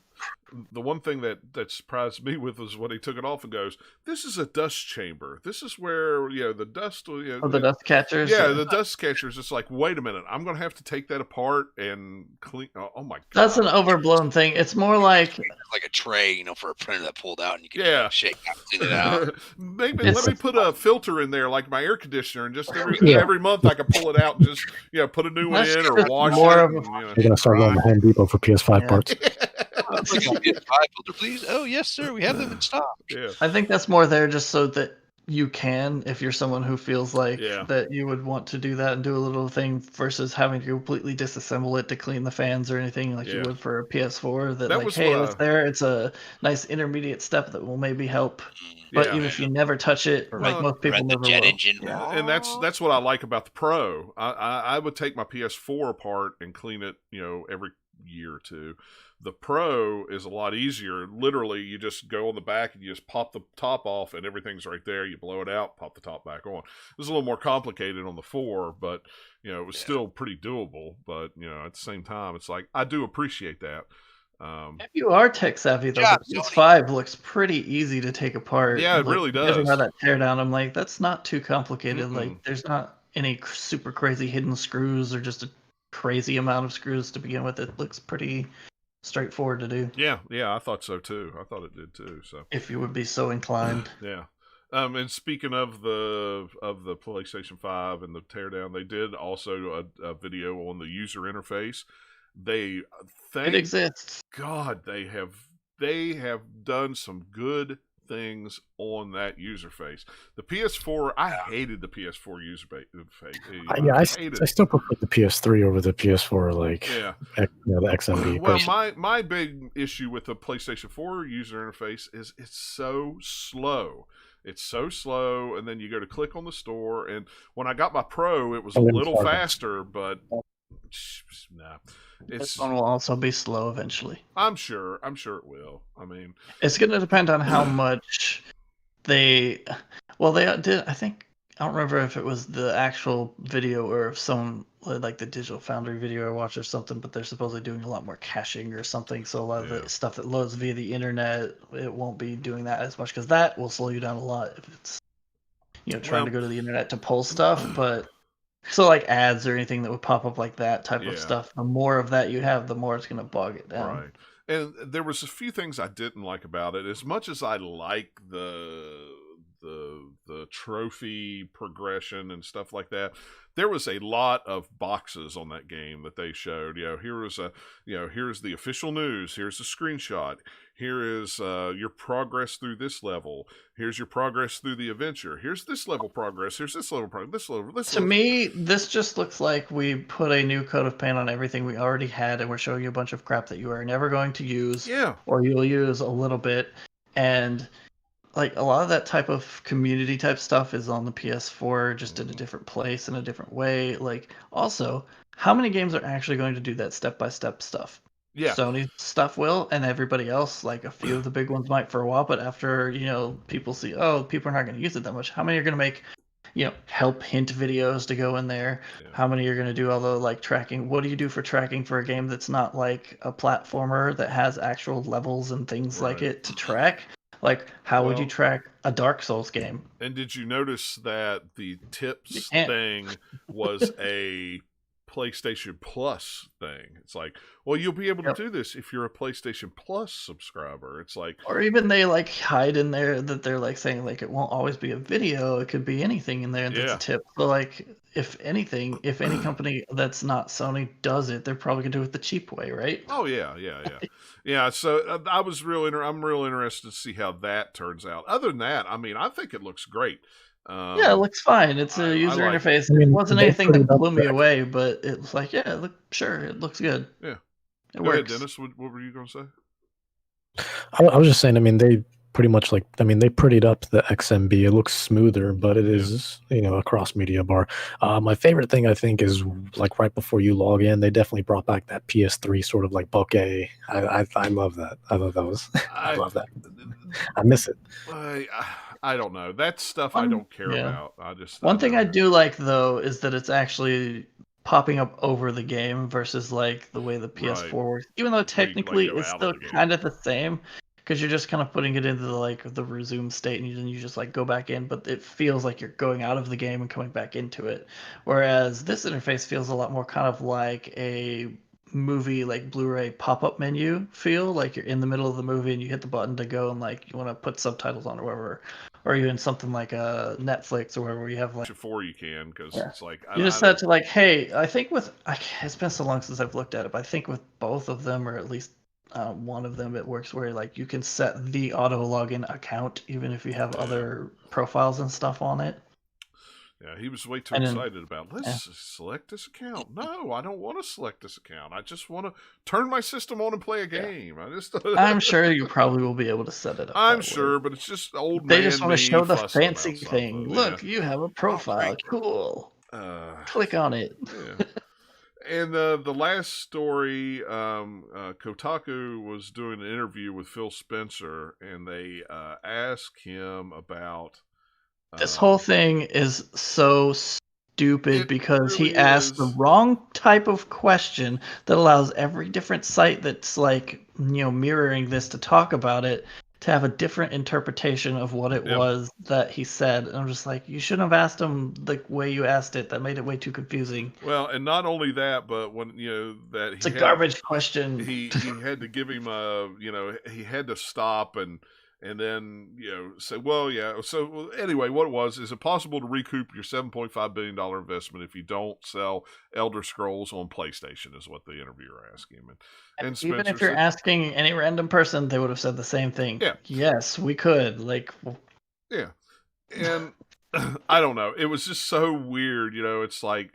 the one thing that surprised me was when he took it off and goes, "This is a dust chamber. This is where the dust." The dust catchers. Yeah, the dust catchers. It's like, wait a minute, I'm going to have to take that apart and clean. Oh my god, that's an overblown thing. It's more like a tray, for a printer that pulled out and you can shake it, clean it out. Maybe let me put a filter in there like my air conditioner, and just every month I can pull it out and just put a new one in or wash it. You're gonna start going to Home Depot for PS5 parts. PS5 filter, please. Oh yes, sir. We have them in stock. Yeah. I think that's more there just so that you can if you're someone who feels like Yeah. that you would want to do that and do a little thing versus having to completely disassemble it to clean the fans or anything like you Yeah. would for a PS4. That That like, was hey, what it's there. It's a nice intermediate step that will maybe help. But Yeah. even if you never touch it, like Well, most people Prevent the never jet will. engine. Yeah. and that's what I like about the Pro. I would take my PS4 apart and clean it, every year or two. The Pro is a lot easier. Literally, you just go on the back and you just pop the top off, and everything's right there. You blow it out, pop the top back on. It was a little more complicated on the 4, but it was still pretty doable. But at the same time, it's like I do appreciate that. If you are tech savvy though, job, the PS5 looks pretty easy to take apart. Yeah, it Like, really judging by does. that teardown, I'm like, that's not too complicated. Mm-mm. Like, there's not any super crazy hidden screws or just a crazy amount of screws to begin with. It looks pretty straightforward to do. Yeah, I thought so too. I thought it did too. So if you would be so inclined. yeah. And speaking of the PlayStation 5 and the teardown, they did also a video on the user interface. They It thank exists. God they have done some good things on that user face. The PS4, I hated the PS4 user face. I still prefer the PS3 over the PS4, like the XMB. Well, my big issue with the PlayStation 4 user interface is it's so slow. It's so slow, and then you go to click on the store, and when I got my Pro, it was a little faster, but nah. This one will also be slow eventually. I'm sure it will. I mean, it's going to depend on how much they did. I think I don't remember if it was the actual video or if someone like the Digital Foundry video I watched or something, but they're supposedly doing a lot more caching or something. So a lot of the stuff that loads via the internet, it won't be doing that as much because that will slow you down a lot if it's trying to go to the internet to pull stuff. But so like ads or anything that would pop up like that type of stuff, the more of that you have, the more it's going to bog it down. Right. And there was a few things I didn't like about it. As much as I like the trophy progression and stuff like that, there was a lot of boxes on that game that they showed. Here's the official news. Here's a screenshot. Here is your progress through this level. Here's your progress through the adventure. Here's this level progress. Here's this level progress. This level. To me, this just looks like we put a new coat of paint on everything we already had, and we're showing you a bunch of crap that you are never going to use. Yeah. Or you'll use a little bit, and like a lot of that type of community type stuff is on the PS4, just in a different place in a different way. Like, also, how many games are actually going to do that step-by-step stuff? Yeah. Sony stuff will, and everybody else, like a few of the big ones might for a while, but after, people see, people are not going to use it that much. How many are going to make, help hint videos to go in there? Yeah. How many are going to do all the like tracking? What do you do for tracking for a game that's not like a platformer that has actual levels and things like it to track? Like, how would you track a Dark Souls game? And did you notice that the tips thing was a PlayStation Plus thing? It's like, well, you'll be able to do this if you're a PlayStation Plus subscriber. It's like, or even they like hide in there that they're like saying like it won't always be a video, it could be anything in there that's a tip. So like, if any company that's not Sony does it, they're probably gonna do it the cheap way, right? Oh yeah. Yeah, so I'm real interested to see how that turns out. Other than that, I mean, I think it looks great. Yeah, it looks fine. It's a user interface. It wasn't anything that blew me away, but it was like, it looks good. Yeah, it works. Ahead, Dennis, what were you going to say? I was just saying. I mean, they pretty much they prettied up the XMB. It looks smoother, but it is a cross media bar. My favorite thing I think is like right before you log in, they definitely brought back that PS3 sort of like bokeh. I love that. I thought that was I love that. I miss it. I don't know. That stuff I don't care about. One thing I do like though is that it's actually popping up over the game versus like the way the PS4 works. Even though technically it's still kind of the same, because you're just kind of putting it into the resume state and you just like go back in, but it feels like you're going out of the game and coming back into it. Whereas this interface feels a lot more kind of like a movie like Blu-ray pop-up menu feel, like you're in the middle of the movie and you hit the button to go and like you want to put subtitles on or whatever, or even something like a Netflix or wherever you have like before you can, because it's like you just said to like, hey, I think it's been so long since I've looked at it, but I think with both of them, or at least one of them it works where like you can set the auto login account even if you have other profiles and stuff on it. Yeah, he was way too And then- excited about, let's select this account. No, I don't want to select this account. I just want to turn my system on and play a game. I'm sure you probably will be able to set it up. I'm that sure, way. but it's just old They man just want to me show the fussing about fancy something, thing. Look, you have a profile. Cool. Click on it. Yeah. And the last story, Kotaku was doing an interview with Phil Spencer, and they asked him about This whole thing is so stupid because really he asked the is. wrong type of question that allows every different site that's like, mirroring this to talk about it to have a different interpretation of what it was that he said. And I'm just like, you shouldn't have asked him the way you asked it. That made it way too confusing. Well, and not only that, but when that it's a garbage question. He had to give him he had to stop and then say, well, yeah. So anyway, what it was, is it possible to recoup your $7.5 billion investment if you don't sell Elder Scrolls on PlayStation? Is what the interviewer asked him. And Spencer even if you're said, asking any random person, they would have said the same thing. Yeah. Yes, we could. Like, yeah. And I don't know. It was just so weird. It's like,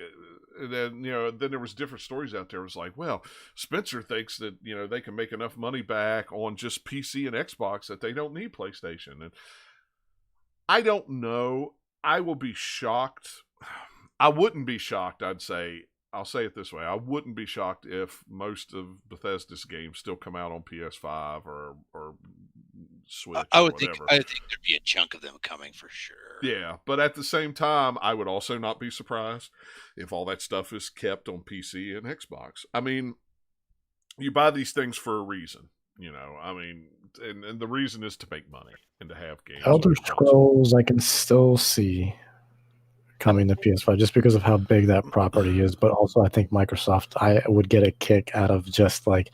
and then then there was different stories out there. It was like, well, Spencer thinks that they can make enough money back on just PC and Xbox that they don't need PlayStation. And I don't know. I will be shocked. I wouldn't be shocked. I'll say it this way: I wouldn't be shocked if most of Bethesda's games still come out on PS5 or Switch. I or would whatever. think there'd be a chunk of them coming for sure. Yeah, but at the same time, I would also not be surprised if all that stuff is kept on PC and Xbox. I mean, you buy these things for a reason, I mean, and the reason is to make money and to have games. Elder Scrolls, I can still see coming to PS5 just because of how big that property is, but also I think Microsoft, I would get a kick out of just like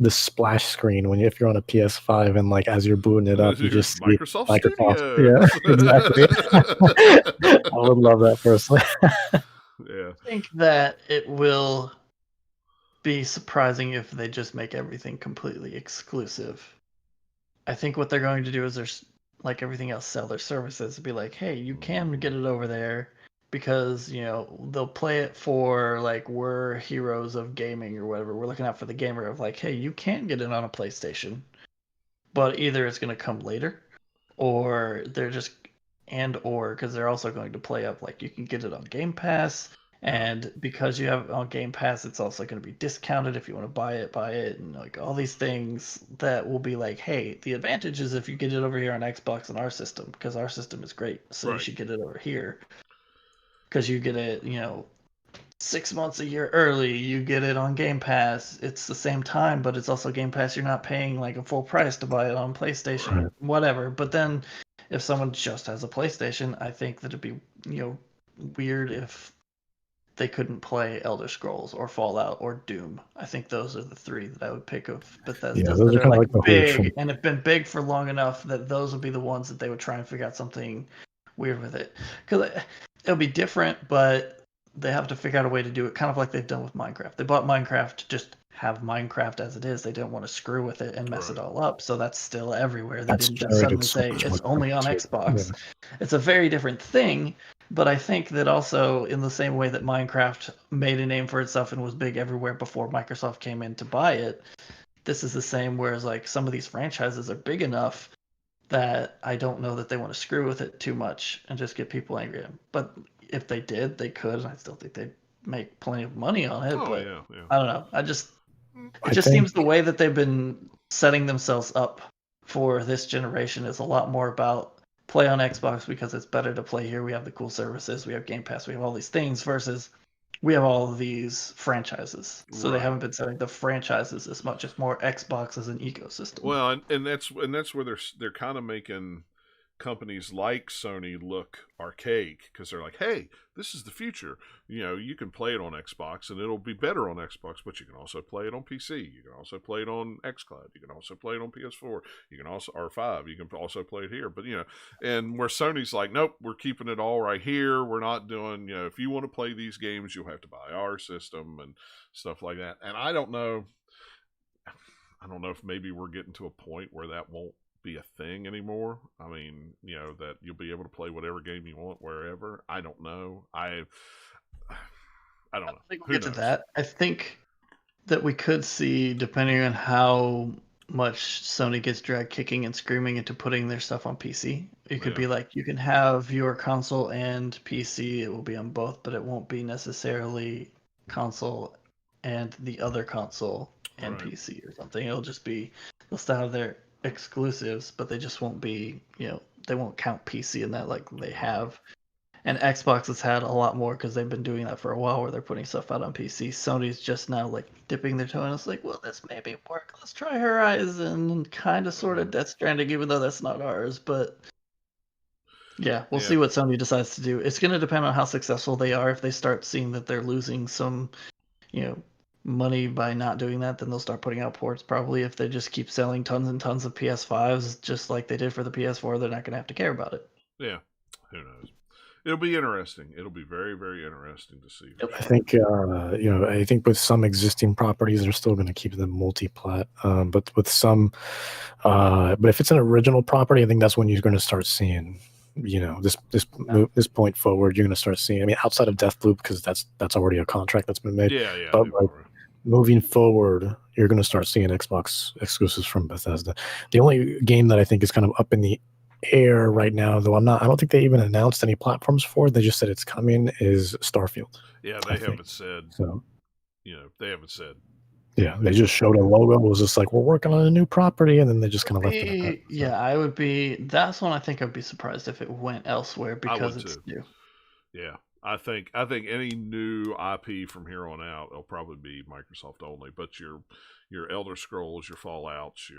the splash screen if you're on a PS5 and like as you're booting it up, you just see Microsoft Studios. Yeah, exactly. I would love that personally. Yeah, I think that it will be surprising if they just make everything completely exclusive. I think what they're going to do is there's like everything else, sell their services and be like, hey, you can get it over there because they'll play it for like, we're heroes of gaming or whatever. We're looking out for the gamer of like, hey, you can get it on a PlayStation, but either it's going to come later or they're just because they're also going to play up like you can get it on Game Pass. And because you have it on Game Pass, it's also going to be discounted if you want to buy it, and like all these things that will be like, hey, the advantage is if you get it over here on Xbox and our system, because our system is great, so you should get it over here. Because you get it, 6 months a year early, you get it on Game Pass. It's the same time, but it's also Game Pass. You're not paying like a full price to buy it on PlayStation or whatever. But then if someone just has a PlayStation, I think that it'd be, weird if they couldn't play Elder Scrolls or Fallout or Doom. I think those are the three that I would pick of Bethesda that are like big and have been big for long enough that those would be the ones that they would try and figure out something weird with it. Because it'll be different, but they have to figure out a way to do it kind of like they've done with Minecraft. They bought Minecraft to just have Minecraft as it is. They didn't want to screw with it and mess it all up. So that's still everywhere. They didn't just suddenly say it's only on Xbox. Yeah. It's a very different thing. But I think that also in the same way that Minecraft made a name for itself and was big everywhere before Microsoft came in to buy it, this is the same, whereas like some of these franchises are big enough that I don't know that they want to screw with it too much and just get people angry. But if they did, they could, and I still think they'd make plenty of money on it. But I don't know. It just seems the way that they've been setting themselves up for this generation is a lot more about play on Xbox because it's better to play here. We have the cool services. We have Game Pass. We have all these things versus we have all of these franchises. So they haven't been selling the franchises as much as more Xbox as an ecosystem. Well, and that's where they're kind of making companies like Sony look archaic because they're like, hey, this is the future. You can play it on Xbox and it'll be better on Xbox, but you can also play it on PC. You can also play it on xCloud. You can also play it on PS4. You can also R5. You can also play it here. But and where Sony's like, nope, we're keeping it all right here. We're not doing. If you want to play these games, you'll have to buy our system and stuff like that. And I don't know. I don't know if maybe we're getting to a point where that won't be a thing anymore. I mean, that you'll be able to play whatever game you want wherever. I don't know. I don't know. I think Who we'll get knows? to that. I think that we could see, depending on how much Sony gets dragged kicking and screaming into putting their stuff on PC. It could Yeah. be like you can have your console and PC. It will be on both, but it won't be necessarily console and the other console and Right. PC or something. It'll just be they'll still have their exclusives, but they just won't be, they won't count PC in that like they have. And Xbox has had a lot more because they've been doing that for a while where they're putting stuff out on PC. Sony's just now like dipping their toe and it's like, well, this maybe work. Let's try Horizon and kind of sort of Death Stranding, even though that's not ours. But yeah, we'll see what Sony decides to do. It's going to depend on how successful they are. If they start seeing that they're losing some, money by not doing that, then they'll start putting out ports probably. If they just keep selling tons and tons of PS5s, just like they did for the PS4, they're not going to have to care about it. Yeah. Who knows? It'll be interesting. It'll be very, very interesting to see. I think I think with some existing properties, they're still going to keep them multi-plat. But with some, but if it's an original property, I think that's when you're going to start seeing, this point forward, you're going to start seeing. I mean, outside of Deathloop, because that's already a contract that's been made. Yeah. But like, moving forward, you're going to start seeing Xbox exclusives from Bethesda. The only game that I think is kind of up in the air right now, though I don't think they even announced any platforms for it. They just said it's coming, is Starfield. Yeah, they haven't said. So, they haven't said. Yeah, they just showed a logo. It was just like, we're working on a new property, and then they just kind of left it at that. So. Yeah, I would be. That's one I think I'd be surprised if it went elsewhere because it's new. Yeah, I think any new IP from here on out, it'll probably be Microsoft only. But your Elder Scrolls, your Fallouts,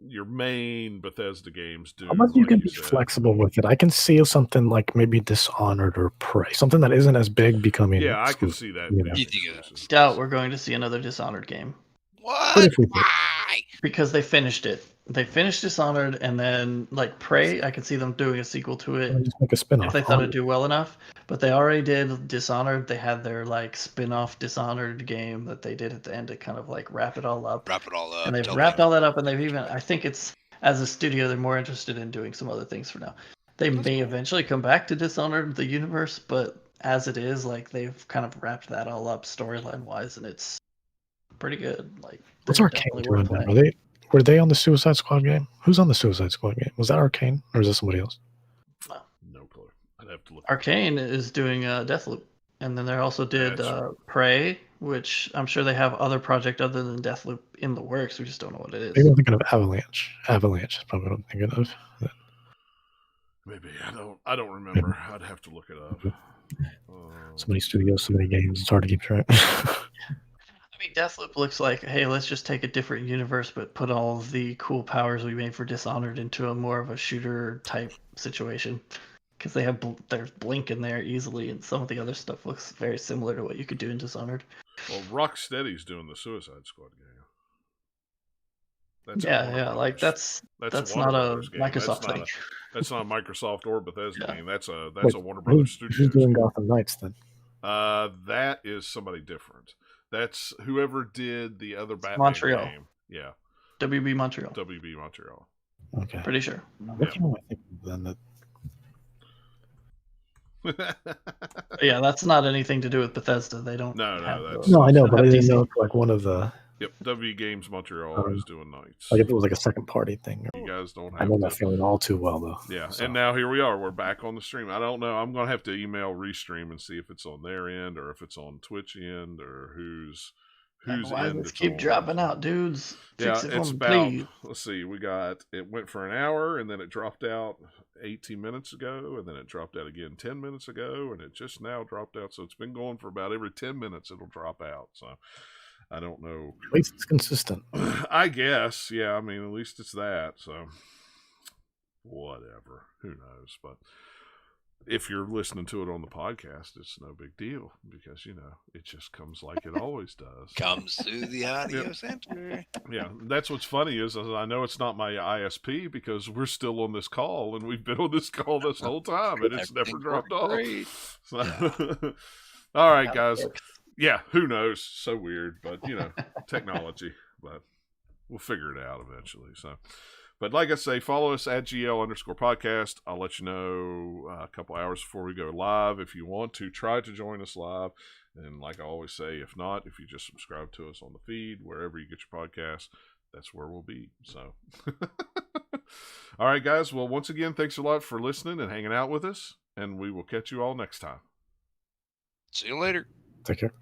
your main Bethesda games do. Unless you can be flexible with it. I can see something like maybe Dishonored or Prey, something that isn't as big becoming. Yeah, I can see that. Doubt we're going to see another Dishonored game. What? Why? Because they finished it. They finished Dishonored, and then like Prey, I could see them doing a sequel to it. Just make a spin-off. If they thought it'd do well enough. But they already did Dishonored. They had their like spin-off Dishonored game that they did at the end to kind of like wrap it all up. And they've wrapped all that up, and they've even, I think it's, as a studio, they're more interested in doing some other things for now. They may eventually come back to Dishonored, the universe, but as it is, like they've kind of wrapped that all up storyline-wise, and it's pretty good. Like, what's Arcane doing now? Were they on the Suicide Squad game? Who's on the Suicide Squad game? Was that Arcane, or is that somebody else? No clue. I'd have to look. Arcane is doing Deathloop, and then they also did Prey, which I'm sure they have other project other than Deathloop in the works. We just don't know what it is. Maybe I'm thinking of Avalanche. Avalanche is probably what I'm thinking of. Maybe I don't remember. I'd have to look it up. So many studios, so many games. It's hard to keep track. I mean, Deathloop looks like, hey, let's just take a different universe, but put all of the cool powers we made for Dishonored into a more of a shooter type situation. Because they have there's Blink in there easily, and some of the other stuff looks very similar to what you could do in Dishonored. Well, Rocksteady's doing the Suicide Squad game. That's that's not a Microsoft thing. That's not a Microsoft or Bethesda game. That's a Warner Brothers studio. Who's doing Gotham Knights then? That is somebody different. That's whoever did the other Batman Montreal game. Yeah. WB Montreal. WB Montreal. Okay. Pretty sure. What game am I thinking then that? Yeah, that's not anything to do with Bethesda. They don't. No, I know, but I didn't know if like one of the. Yep, W Games Montreal is doing Knights. Like if it was like a second party thing. You guys don't have. I know that feeling all too well though. Yeah, so. And now here we are. We're back on the stream. I don't know. I'm gonna have to email Restream and see if it's on their end or if it's on Twitch end or whose Why end does it's keep on. dropping out, dudes? Yeah, Fix it it's for me, about. please. Let's see. It went for an hour and then it dropped out 18 minutes ago and then it dropped out again 10 minutes ago and it just now dropped out. So it's been going for about every 10 minutes it'll drop out. So I don't know. At least it's consistent. I guess. Yeah. I mean, at least it's that. So whatever. Who knows? But if you're listening to it on the podcast, it's no big deal because, it just comes like it always does. Comes through the audio center. Yeah. That's what's funny is I know it's not my ISP because we're still on this call and we've been on this call this whole time and it's never dropped off. So, all right, guys. Yeah, who knows? So weird, but technology. but we'll figure it out eventually. So, but like I say, follow us at GL_podcast. I'll let you know a couple hours before we go live. If you want to, try to join us live. And like I always say, if not, if you just subscribe to us on the feed, wherever you get your podcasts, that's where we'll be. So, all right, guys. Well, once again, thanks a lot for listening and hanging out with us. And we will catch you all next time. See you later. Take care.